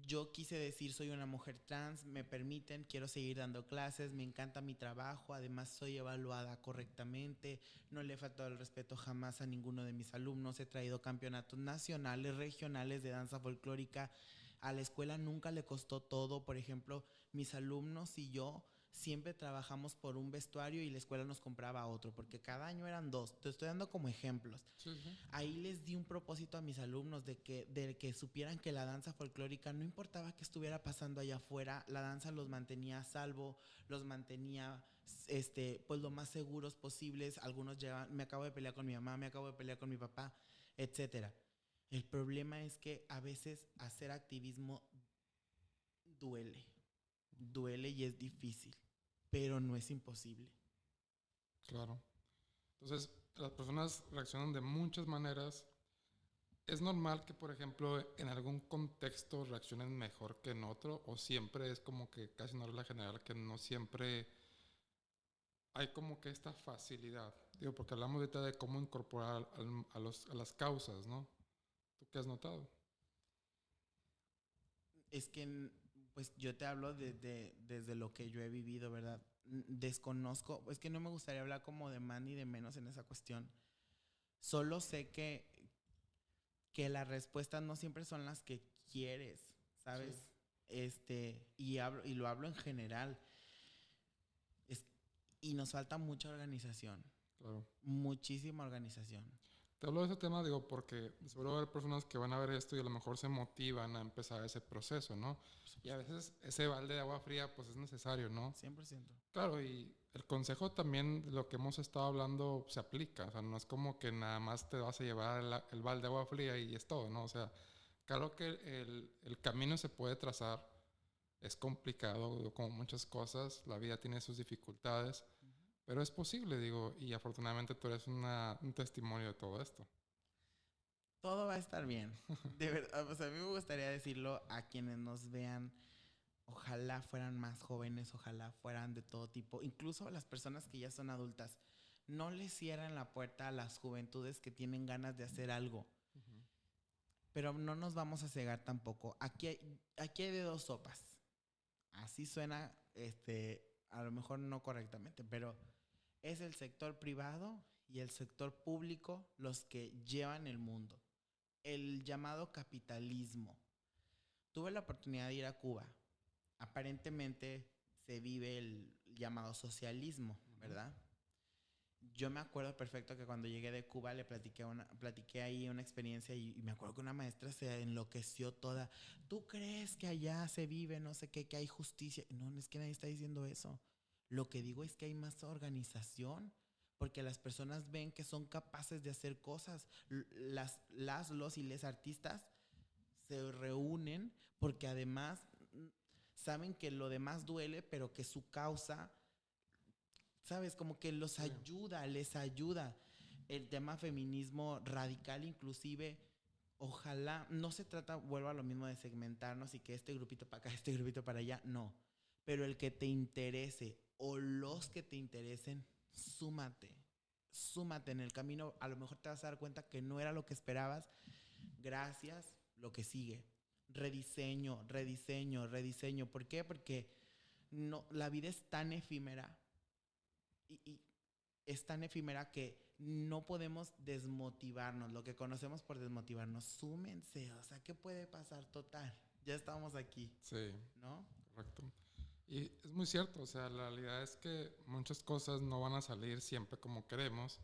yo quise decir, soy una mujer trans, me permiten, quiero seguir dando clases, me encanta mi trabajo, además soy evaluada correctamente, no le he faltado el respeto jamás a ninguno de mis alumnos, he traído campeonatos nacionales, regionales de danza folclórica, a la escuela nunca le costó todo, por ejemplo, mis alumnos y yo siempre trabajamos por un vestuario y la escuela nos compraba otro, porque cada año eran 2, te estoy dando como ejemplos. Sí, sí. Ahí les di un propósito a mis alumnos de que supieran que la danza folclórica, no importaba qué estuviera pasando allá afuera, la danza los mantenía a salvo, los mantenía pues lo más seguros posibles. Algunos llegaban, me acabo de pelear con mi mamá, me acabo de pelear con mi papá, etcétera. El problema es que a veces hacer activismo duele y es difícil, pero no es imposible. Claro. Entonces, las personas reaccionan de muchas maneras. ¿Es normal que, por ejemplo, en algún contexto reaccionen mejor que en otro? ¿O siempre es como que casi una regla general que no siempre hay como que esta facilidad? Digo, porque hablamos ahorita de cómo incorporar a las causas, ¿no? ¿Tú qué has notado? Es que, pues yo te hablo desde lo que yo he vivido, ¿verdad? Desconozco, es que no me gustaría hablar como de más ni de menos en esa cuestión. Solo sé que las respuestas no siempre son las que quieres, ¿sabes? Sí. Y lo hablo en general. Y nos falta mucha organización. Claro. Muchísima organización. Te hablo de ese tema, digo, porque seguro va a haber personas que van a ver esto y a lo mejor se motivan a empezar ese proceso, ¿no? Y a veces ese balde de agua fría, pues es necesario, ¿no? 100%. Claro, y el consejo también, de lo que hemos estado hablando, se aplica. O sea, no es como que nada más te vas a llevar el balde de agua fría y es todo, ¿no? O sea, claro que el camino se puede trazar. Es complicado, como muchas cosas. La vida tiene sus dificultades. Pero es posible, digo, y afortunadamente tú eres un testimonio de todo esto. Todo va a estar bien. De verdad, o sea, a mí me gustaría decirlo a quienes nos vean. Ojalá fueran más jóvenes, ojalá fueran de todo tipo, incluso a las personas que ya son adultas. No les cierran la puerta a las juventudes que tienen ganas de hacer algo. Uh-huh. Pero no nos vamos a cegar tampoco. Aquí hay de dos sopas. Así suena, a lo mejor no correctamente, pero es el sector privado y el sector público los que llevan el mundo. El llamado capitalismo. Tuve la oportunidad de ir a Cuba. Aparentemente se vive el llamado socialismo, ¿verdad? Yo me acuerdo perfecto que cuando llegué de Cuba le platiqué ahí una experiencia y me acuerdo que una maestra se enloqueció toda. ¿Tú crees que allá se vive no sé qué, que hay justicia? No, no es que nadie está diciendo eso. Lo que digo es que hay más organización porque las personas ven que son capaces de hacer cosas. Los y les artistas se reúnen porque además saben que lo demás duele, pero que su causa, ¿sabes? Como que los ayuda, les ayuda. El tema feminismo radical inclusive, ojalá, no se trata, vuelvo a lo mismo de segmentarnos y que este grupito para acá, este grupito para allá, no. Pero el que te interese o los que te interesen, súmate. súmate en el camino, a lo mejor te vas a dar cuenta que no era lo que esperabas. Gracias, lo que sigue. Rediseño, rediseño, rediseño. ¿Por qué? Porque no, la vida es tan efímera y es tan efímera que no podemos desmotivarnos, lo que conocemos por desmotivarnos. Súmense, o sea, ¿qué puede pasar? Total, ya estamos aquí, Sí, ¿no? correcto. Y es muy cierto, o sea, la realidad es que muchas cosas no van a salir siempre como queremos,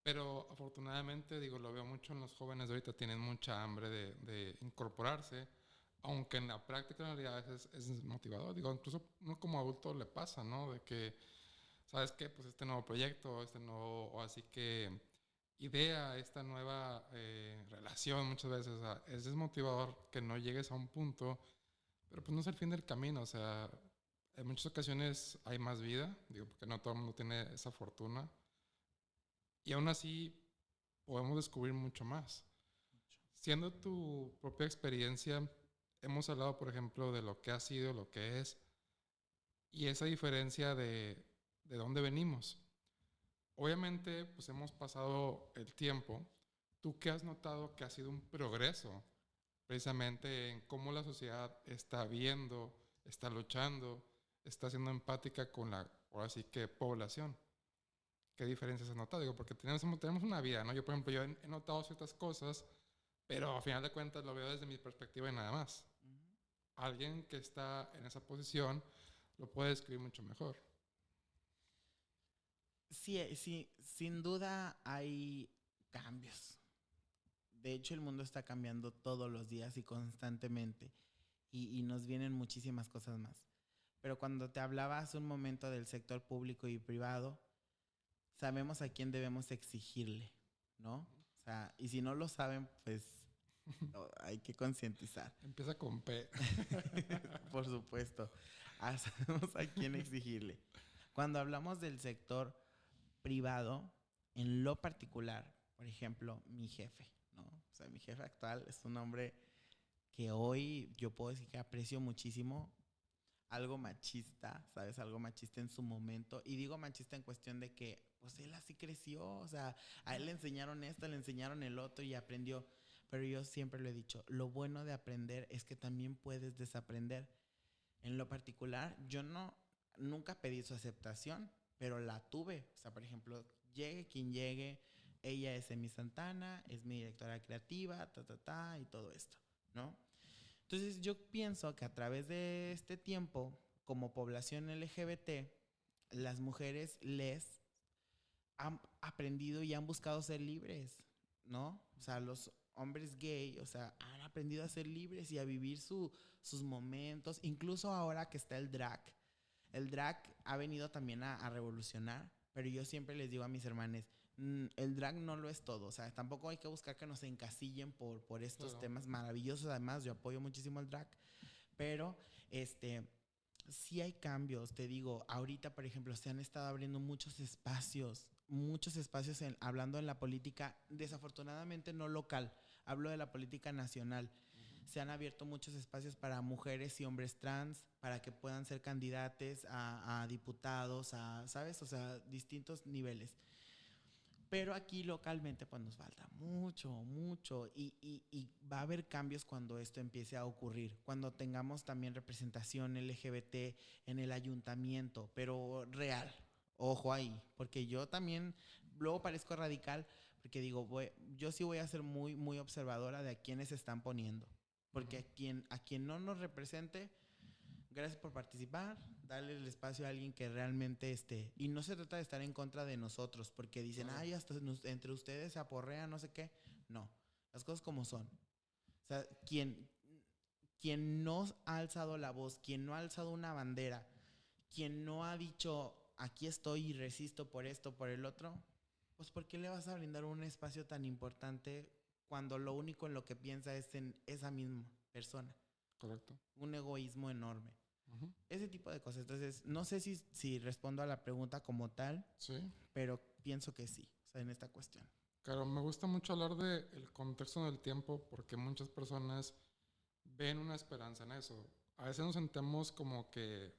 pero afortunadamente, digo, lo veo mucho en los jóvenes de ahorita, tienen mucha hambre de incorporarse, aunque en la práctica en realidad es motivador. Digo, incluso uno como adulto le pasa, ¿no? De que, ¿sabes qué? Pues este nuevo proyecto, este nuevo, o así que idea, esta nueva relación muchas veces, o sea, es desmotivador que no llegues a un punto, pero pues no es el fin del camino, o sea, en muchas ocasiones hay más vida, digo, porque no todo el mundo tiene esa fortuna, y aún así podemos descubrir mucho más. Siendo tu propia experiencia, hemos hablado, por ejemplo, de lo que ha sido, lo que es, y esa diferencia de dónde venimos. Obviamente, pues hemos pasado el tiempo. ¿Tú qué has notado que ha sido un progreso precisamente en cómo la sociedad está viendo, está luchando, está siendo empática con la, ahora sí que, población? ¿Qué diferencias has notado? Digo, porque tenemos una vida, ¿no? Yo, por ejemplo, yo he notado ciertas cosas, pero a final de cuentas lo veo desde mi perspectiva y nada más. Uh-huh. Alguien que está en esa posición lo puede describir mucho mejor. Sí, sí, sin duda hay cambios. De hecho, el mundo está cambiando todos los días y constantemente. Y nos vienen muchísimas cosas más. Pero cuando te hablaba hace un momento del sector público y privado, sabemos a quién debemos exigirle, ¿no? O sea, y si no lo saben, pues hay que concientizar. Empieza con P. Por supuesto, sabemos a quién exigirle. Cuando hablamos del sector privado, en lo particular, por ejemplo, mi jefe, ¿no? O sea, mi jefe actual es un hombre que hoy yo puedo decir que aprecio muchísimo, algo machista, ¿sabes? Algo machista en su momento. Y digo machista en cuestión de que, pues él así creció, o sea, a él le enseñaron esto, le enseñaron el otro y aprendió. Pero yo siempre lo he dicho, lo bueno de aprender es que también puedes desaprender. En lo particular, yo nunca pedí su aceptación, pero la tuve. O sea, por ejemplo, llegue quien llegue, ella es Emi Santana, es mi directora creativa, y todo esto, ¿no? Entonces yo pienso que a través de este tiempo, como población LGBT, las mujeres les han aprendido y han buscado ser libres, ¿no? O sea, los hombres gay, o sea, han aprendido a ser libres y a vivir sus momentos, incluso ahora que está el drag. El drag ha venido también a revolucionar, pero yo siempre les digo a mis hermanos, el drag no lo es todo, o sea, tampoco hay que buscar que nos encasillen por estos Claro. temas maravillosos. Además, yo apoyo muchísimo el drag, pero sí hay cambios. Te digo, ahorita, por ejemplo, se han estado abriendo muchos espacios hablando en la política, desafortunadamente no local, hablo de la política nacional. Se han abierto muchos espacios para mujeres y hombres trans, para que puedan ser candidatos a diputados, ¿sabes? O sea, distintos niveles. Pero aquí localmente pues nos falta mucho, mucho y va a haber cambios cuando esto empiece a ocurrir, cuando tengamos también representación LGBT en el ayuntamiento, pero real. Ojo ahí, porque yo también luego parezco radical, porque digo, yo sí voy a ser muy, muy observadora de a quiénes se están poniendo, porque Uh-huh. a quien no nos represente, gracias por participar, darle el espacio a alguien que realmente esté. Y no se trata de estar en contra de nosotros, porque dicen, Claro. ay, hasta entre ustedes se aporrean, no sé qué. No, las cosas como son. O sea, quien no ha alzado la voz, quien no ha alzado una bandera, quien no ha dicho, aquí estoy y resisto por esto, por el otro, pues ¿por qué le vas a brindar un espacio tan importante cuando lo único en lo que piensa es en esa misma persona? Correcto. Un egoísmo enorme. Uh-huh. Ese tipo de cosas. Entonces, no sé si respondo a la pregunta como tal, Sí. pero pienso que sí, o sea, en esta cuestión. Claro, me gusta mucho hablar del contexto del tiempo porque muchas personas ven una esperanza en eso. A veces nos sentemos como que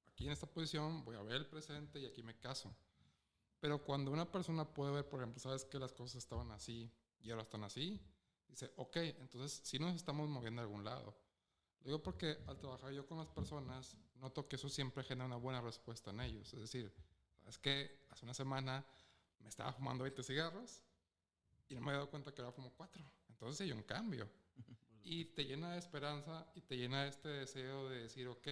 aquí en esta posición voy a ver el presente y aquí me caso. Pero cuando una persona puede ver, por ejemplo, sabes que las cosas estaban así y ahora están así, dice, ok, entonces sí nos estamos moviendo a algún lado. Lo digo porque al trabajar yo con las personas, noto que eso siempre genera una buena respuesta en ellos. Es decir, es que hace una semana me estaba fumando 20 cigarros y no me había dado cuenta que ahora fumo 4. Entonces hay un cambio. Y te llena de esperanza y te llena de este deseo de decir, ok,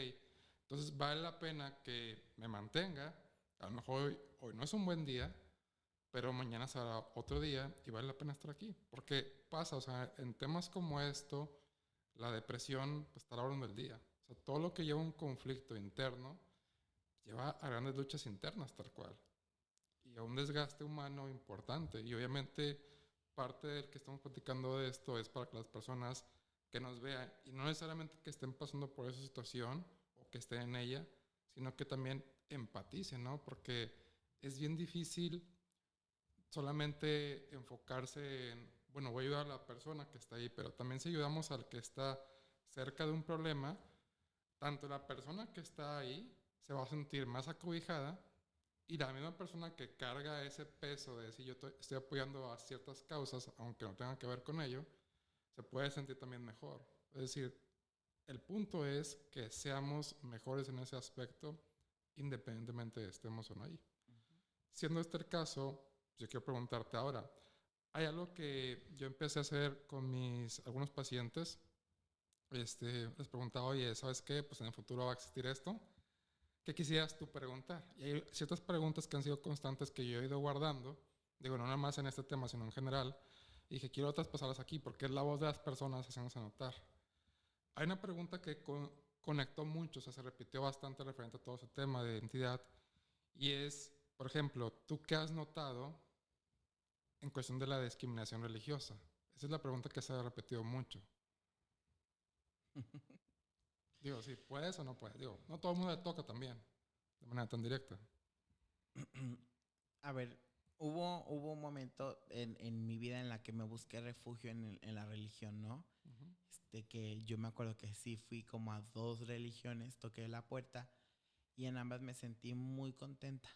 entonces vale la pena que me mantenga. A lo mejor hoy no es un buen día, pero mañana será otro día y vale la pena estar aquí. Porque pasa, o sea, en temas como esto, la depresión pues, está a la orden del día. O sea, todo lo que lleva un conflicto interno lleva a grandes luchas internas, tal cual. Y a un desgaste humano importante. Y obviamente parte del que estamos platicando de esto es para que las personas que nos vean, y no necesariamente que estén pasando por esa situación o que estén en ella, sino que también empaticen, ¿no? Porque es bien difícil solamente enfocarse en, bueno, voy a ayudar a la persona que está ahí, pero también si ayudamos al que está cerca de un problema, tanto la persona que está ahí se va a sentir más acobijada y la misma persona que carga ese peso de decir yo estoy apoyando a ciertas causas, aunque no tenga que ver con ello, se puede sentir también mejor. Es decir, el punto es que seamos mejores en ese aspecto, independientemente de estemos o no ahí. Siendo este el caso, yo quiero preguntarte ahora, hay algo que yo empecé a hacer con algunos pacientes. Les preguntaba, oye, ¿sabes qué? Pues en el futuro va a existir esto. ¿Qué quisieras tú preguntar? Y hay ciertas preguntas que han sido constantes que yo he ido guardando. Digo, no nada más en este tema, sino en general. Y dije, quiero otras pasarlas aquí porque es la voz de las personas haciéndose notar. Hay una pregunta que conectó mucho, o sea, se repitió bastante referente a todo ese tema de identidad. Y es, por ejemplo, ¿tú qué has notado en cuestión de la discriminación religiosa? Esa es la pregunta que se ha repetido mucho. Digo, sí, ¿puedes o no puedes? Digo, no todo el mundo le toca también, de manera tan directa. A ver, hubo un momento en mi vida en la que me busqué refugio en la religión, ¿no? Uh-huh. Que yo me acuerdo que sí fui como a 2 religiones, toqué la puerta y en ambas me sentí muy contenta,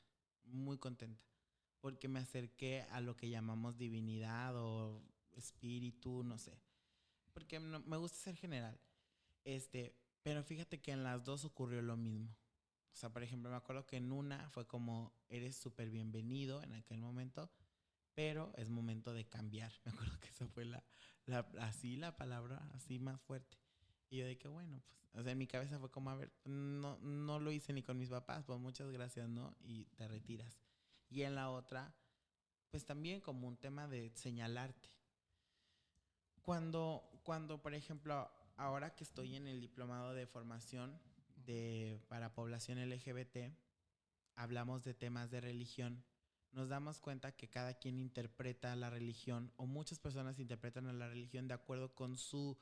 porque me acerqué a lo que llamamos divinidad o espíritu, no sé, porque me gusta ser general. Pero fíjate que en las 2 ocurrió lo mismo. O sea, por ejemplo, me acuerdo que en una fue como, eres súper bienvenido en aquel momento, pero es momento de cambiar. Me acuerdo que esa fue así la palabra, así más fuerte. Y yo de que bueno, pues, o sea, en mi cabeza fue como, a ver, no lo hice ni con mis papás, pues muchas gracias, ¿no? Y te retiras. Y en la otra, pues también como un tema de señalarte. Cuando, por ejemplo, ahora que estoy en el diplomado de formación para población LGBT, hablamos de temas de religión, nos damos cuenta que cada quien interpreta la religión, o muchas personas interpretan a la religión de acuerdo con su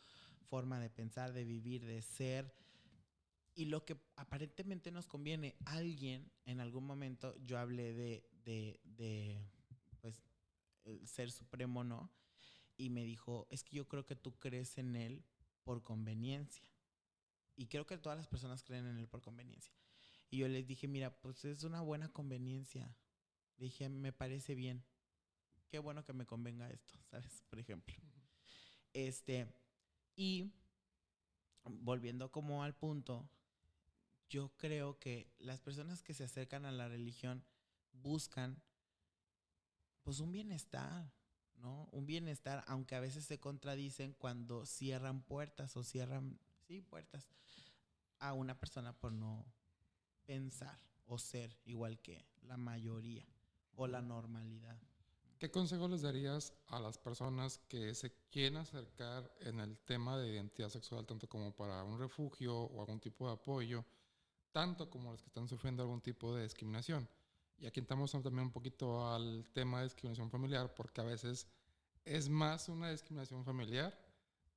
forma de pensar, de vivir, de ser, y lo que aparentemente nos conviene. Alguien, en algún momento, yo hablé pues, el ser supremo, ¿no? Y me dijo, es que yo creo que tú crees en él por conveniencia. Y creo que todas las personas creen en él por conveniencia. Y yo les dije, mira, pues es una buena conveniencia. Le dije, me parece bien. Qué bueno que me convenga esto, ¿sabes? Por ejemplo. Y volviendo como al punto, yo creo que las personas que se acercan a la religión buscan pues un bienestar, ¿no? Un bienestar, aunque a veces se contradicen cuando cierran puertas o cierran, sí, puertas a una persona por no pensar o ser igual que la mayoría o la normalidad. ¿Qué consejo les darías a las personas que se quieren acercar en el tema de identidad sexual, tanto como para un refugio o algún tipo de apoyo, tanto como los que están sufriendo algún tipo de discriminación? Y aquí estamos también un poquito al tema de discriminación familiar, porque a veces es más una discriminación familiar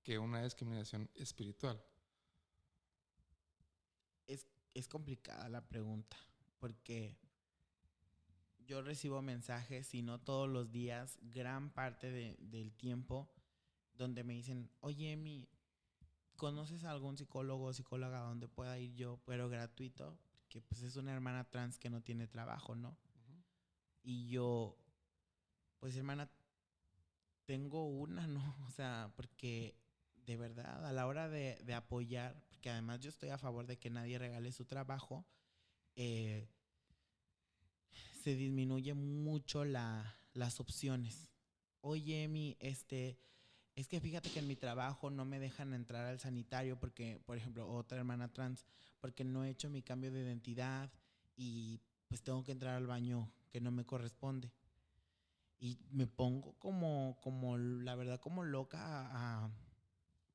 que una discriminación espiritual. Es complicada la pregunta, porque yo recibo mensajes, y no todos los días, gran parte del tiempo, donde me dicen, oye, Emi, ¿conoces a algún psicólogo o psicóloga donde pueda ir yo, pero gratuito? Porque pues es una hermana trans que no tiene trabajo, ¿no? Uh-huh. Y yo, pues hermana, tengo una, ¿no? O sea, porque de verdad, a la hora de apoyar, porque además yo estoy a favor de que nadie regale su trabajo, eh, se disminuye mucho las opciones. Oye, es que fíjate que en mi trabajo no me dejan entrar al sanitario porque, por ejemplo, otra hermana trans, porque no he hecho mi cambio de identidad y pues tengo que entrar al baño que no me corresponde. Y me pongo la verdad, como loca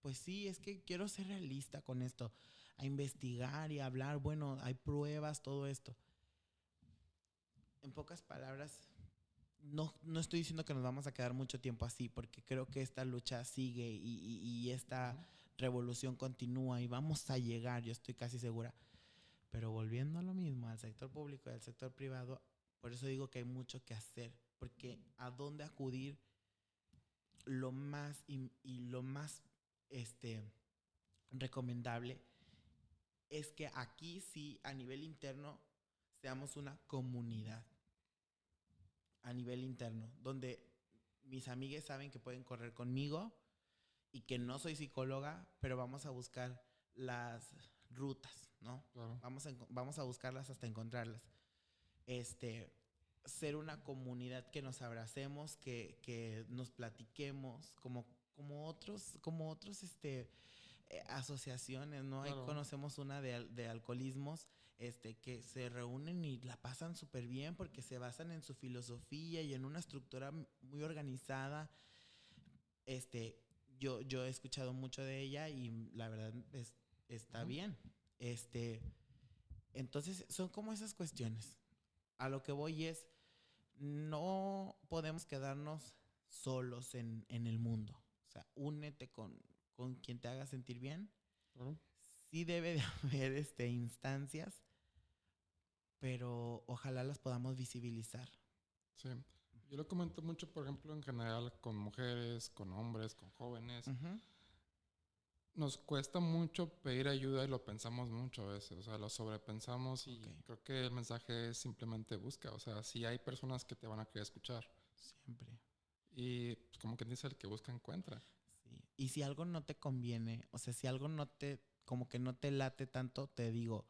pues sí, es que quiero ser realista con esto, a investigar y a hablar, bueno, hay pruebas, todo esto. En pocas palabras, no estoy diciendo que nos vamos a quedar mucho tiempo así, porque creo que esta lucha sigue y esta Ujú. revolución continúa y vamos a llegar, yo estoy casi segura. Pero volviendo a lo mismo, al sector público y al sector privado, por eso digo que hay mucho que hacer, porque a dónde acudir lo más y lo más este, recomendable es que aquí sí, a nivel interno, seamos una comunidad a nivel interno, donde mis amigues saben que pueden correr conmigo y que no soy psicóloga, pero vamos a buscar las rutas, ¿no? Claro. Vamos a buscarlas hasta encontrarlas. Este, ser una comunidad que nos abracemos, que nos platiquemos, como otros asociaciones, ¿no? Ahí Claro. conocemos una de alcoholismos, que se reúnen y la pasan súper bien porque se basan en su filosofía y en una estructura muy organizada. Este, yo he escuchado mucho de ella y la verdad está Ujú. bien. Este, entonces son como esas cuestiones. A lo que voy es, no podemos quedarnos solos en el mundo. O sea, únete con quien te haga sentir bien. Claro. Sí debe de haber instancias, pero ojalá las podamos visibilizar. Sí. Yo lo comento mucho, por ejemplo, en general con mujeres, con hombres, con jóvenes. Ujú. Nos cuesta mucho pedir ayuda y lo pensamos mucho a veces, o sea, lo sobrepensamos Ok, y creo que el mensaje es simplemente busca, o sea, si hay personas que te van a querer escuchar siempre. y pues, como quien dice, el que busca encuentra. Sí. Y si algo no te conviene, o sea, si algo como que no te late tanto, te digo,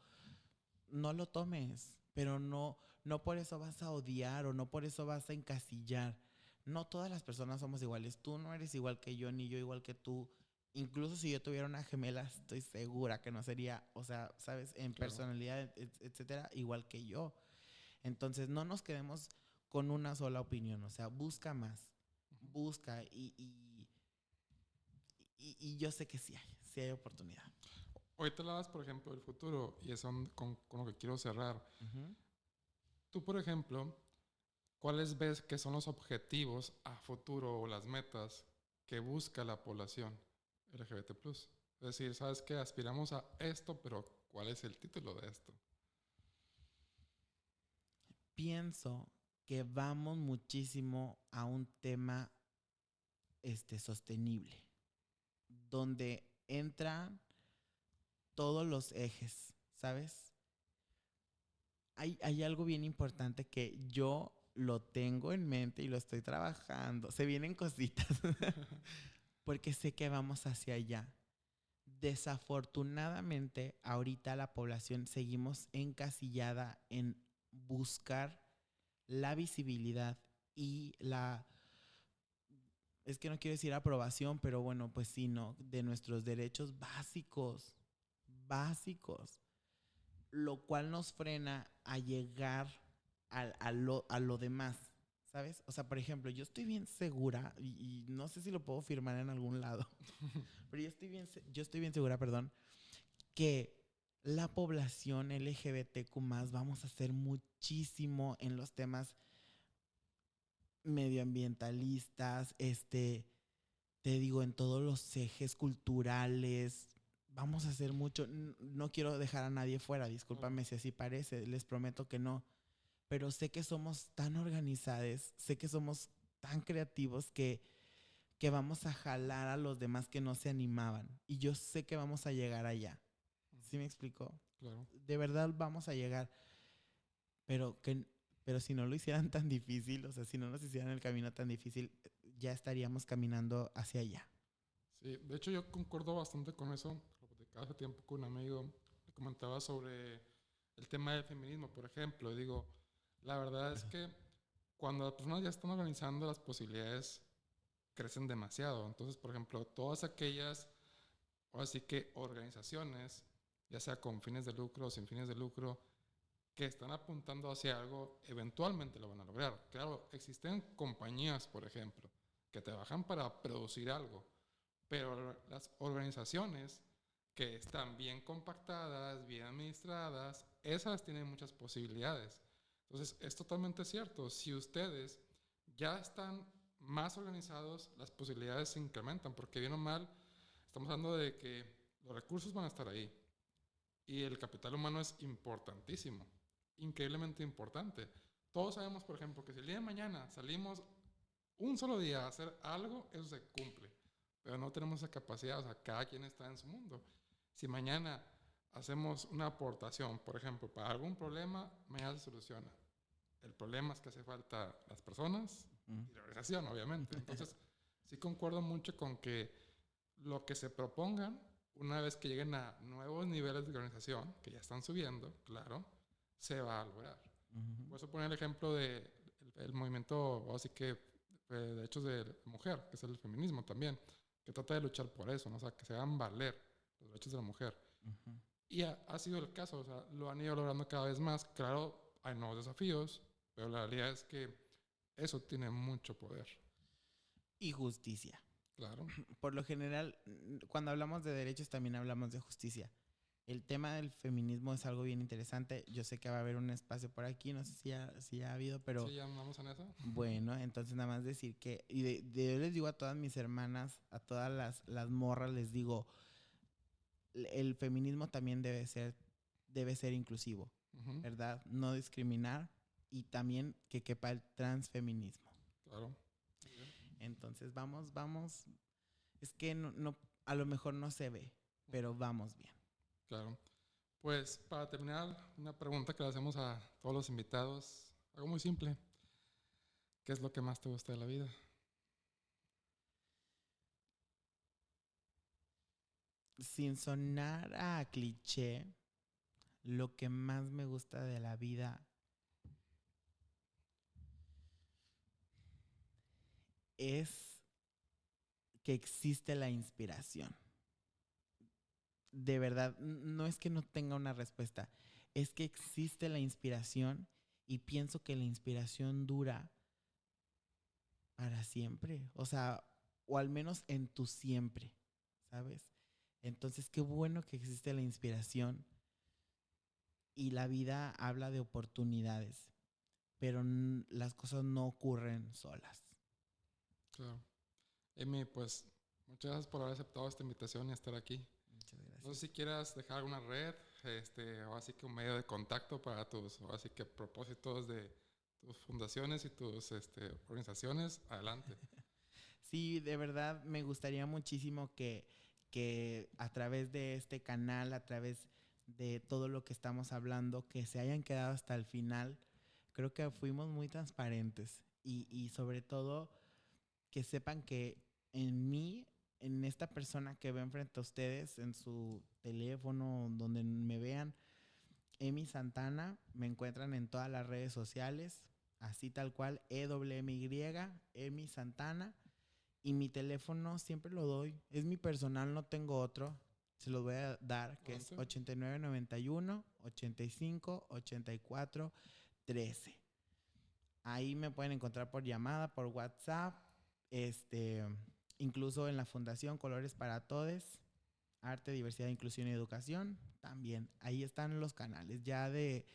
no lo tomes, pero no por eso vas a odiar o no por eso vas a encasillar. No todas las personas somos iguales. Tú no eres igual que yo, ni yo igual que tú. Incluso si yo tuviera una gemela, estoy segura que no sería, o sea, sabes, en Claro. personalidad, etcétera, igual que yo. Entonces, no nos quedemos con una sola opinión, o sea, busca más, Ujú. busca y yo sé que sí hay oportunidad. Ahorita hablabas, por ejemplo, del futuro y eso con lo que quiero cerrar. Ujú. Tú, por ejemplo, ¿cuáles ves que son los objetivos a futuro o las metas que busca la población LGBT+? Es decir, ¿sabes qué? Aspiramos a esto, pero ¿cuál es el título de esto? Pienso que vamos muchísimo a un tema sostenible, donde entran todos los ejes, ¿sabes? Hay algo bien importante que yo lo tengo en mente y lo estoy trabajando. Se vienen cositas, porque sé que vamos hacia allá. Desafortunadamente, ahorita la población seguimos encasillada en buscar la visibilidad y es que no quiero decir aprobación, pero bueno, pues sí, no, de nuestros derechos básicos, básicos, lo cual nos frena a llegar a lo demás, ¿sabes? O sea, por ejemplo, yo estoy bien segura, y no sé si lo puedo firmar en algún lado, pero yo estoy bien segura, perdón, que la población LGBTQ+, vamos a hacer muchísimo en los temas medioambientalistas, te digo, en todos los ejes culturales. Vamos a hacer mucho. No quiero dejar a nadie fuera, Claro. discúlpame si así parece, les prometo que no. Pero sé que somos tan organizados, sé que somos tan creativos que vamos a jalar a los demás que no se animaban. Y yo sé que vamos a llegar allá. ¿Sí Ujú. me explico? Claro. De verdad vamos a llegar. Pero pero si no lo hicieran tan difícil, o sea, si no nos hicieran el camino tan difícil, ya estaríamos caminando hacia allá. Sí, de hecho yo concuerdo bastante con eso. Lo platicaba hace tiempo con un amigo, le comentaba sobre el tema del feminismo, por ejemplo. Y digo, la verdad es que cuando las personas ya están organizando, las posibilidades crecen demasiado. Entonces, por ejemplo, todas aquellas, ahora sí que organizaciones, ya sea con fines de lucro o sin fines de lucro, que están apuntando hacia algo, eventualmente lo van a lograr. Claro, existen compañías, por ejemplo, que trabajan para producir algo, pero las organizaciones que están bien compactadas, bien administradas, esas tienen muchas posibilidades. Entonces, es totalmente cierto. Si ustedes ya están más organizados, las posibilidades se incrementan, porque bien o mal, estamos hablando de que los recursos van a estar ahí. Y el capital humano es importantísimo, increíblemente importante. Todos sabemos, por ejemplo, que si el día de mañana salimos un solo día a hacer algo, eso se cumple. Pero no tenemos esa capacidad, o sea, cada quien está en su mundo. Si mañana hacemos una aportación, por ejemplo, para algún problema, mañana se soluciona. El problema es que hace falta las personas y la organización, obviamente. Entonces, sí concuerdo mucho con que lo que se propongan, una vez que lleguen a nuevos niveles de organización, que ya están subiendo, claro, se va a lograr. Por eso poner el ejemplo del el movimiento, así que de derechos de mujer, que es el feminismo también, que trata de luchar por eso, ¿no? O sea, que se hagan valer los derechos de la mujer. Y ha sido el caso, o sea, lo han ido logrando cada vez más. Claro, hay nuevos desafíos, pero la realidad es que eso tiene mucho poder. Y justicia. Claro. Por lo general, cuando hablamos de derechos también hablamos de justicia. El tema del feminismo es algo bien interesante. Yo sé que va a haber un espacio por aquí, no sé si ya ha habido, pero... Sí, ya andamos en eso. Bueno, entonces nada más decir que... Y yo les digo a todas mis hermanas, a todas las morras, les digo, el feminismo también debe ser inclusivo, ¿verdad? No discriminar y también que quepa el transfeminismo. Claro. Entonces vamos. Es que no, a lo mejor no se ve, pero vamos bien. Claro. Pues para terminar, una pregunta que le hacemos a todos los invitados, algo muy simple. ¿Qué es lo que más te gusta de la vida? Sin sonar a cliché, lo que más me gusta de la vida es que existe la inspiración. De verdad, no es que no tenga una respuesta, es que existe la inspiración y pienso que la inspiración dura para siempre. O sea, o al menos en tu siempre, ¿sabes? Entonces, qué bueno que existe la inspiración y la vida habla de oportunidades, pero las cosas no ocurren solas. Claro. Emi, pues muchas gracias por haber aceptado esta invitación y estar aquí. Muchas gracias. No sé si quieras dejar alguna red, o así que un medio de contacto para tus, o así que propósitos de tus fundaciones y tus organizaciones. Adelante. Sí, de verdad me gustaría muchísimo que a través de este canal, a través de todo lo que estamos hablando, que se hayan quedado hasta el final. Creo que fuimos muy transparentes y sobre todo que sepan que en mí, en esta persona que ven frente a ustedes, en su teléfono, donde me vean, Emi Santana, me encuentran en todas las redes sociales, así tal cual, EWMY, Emi Santana. Y mi teléfono siempre lo doy. Es mi personal, no tengo otro. Se los voy a dar, que es 8991 85 84 13. Ahí me pueden encontrar por llamada, por WhatsApp, incluso en la Fundación Colores para Todes, Arte, Diversidad, Inclusión y Educación. También ahí están los canales. Ya de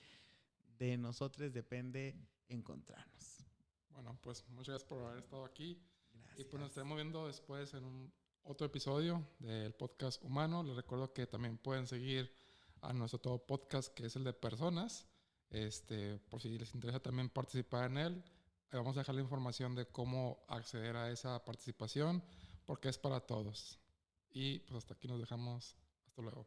nosotros depende encontrarnos. Bueno, pues muchas gracias por haber estado aquí. Gracias. Y pues nos estaremos viendo después en un otro episodio del podcast Humano. Les recuerdo que también pueden seguir a nuestro todo podcast, que es el de personas. Por si les interesa también participar en él. Vamos a dejar la información de cómo acceder a esa participación, porque es para todos. Y pues hasta aquí nos dejamos. Hasta luego.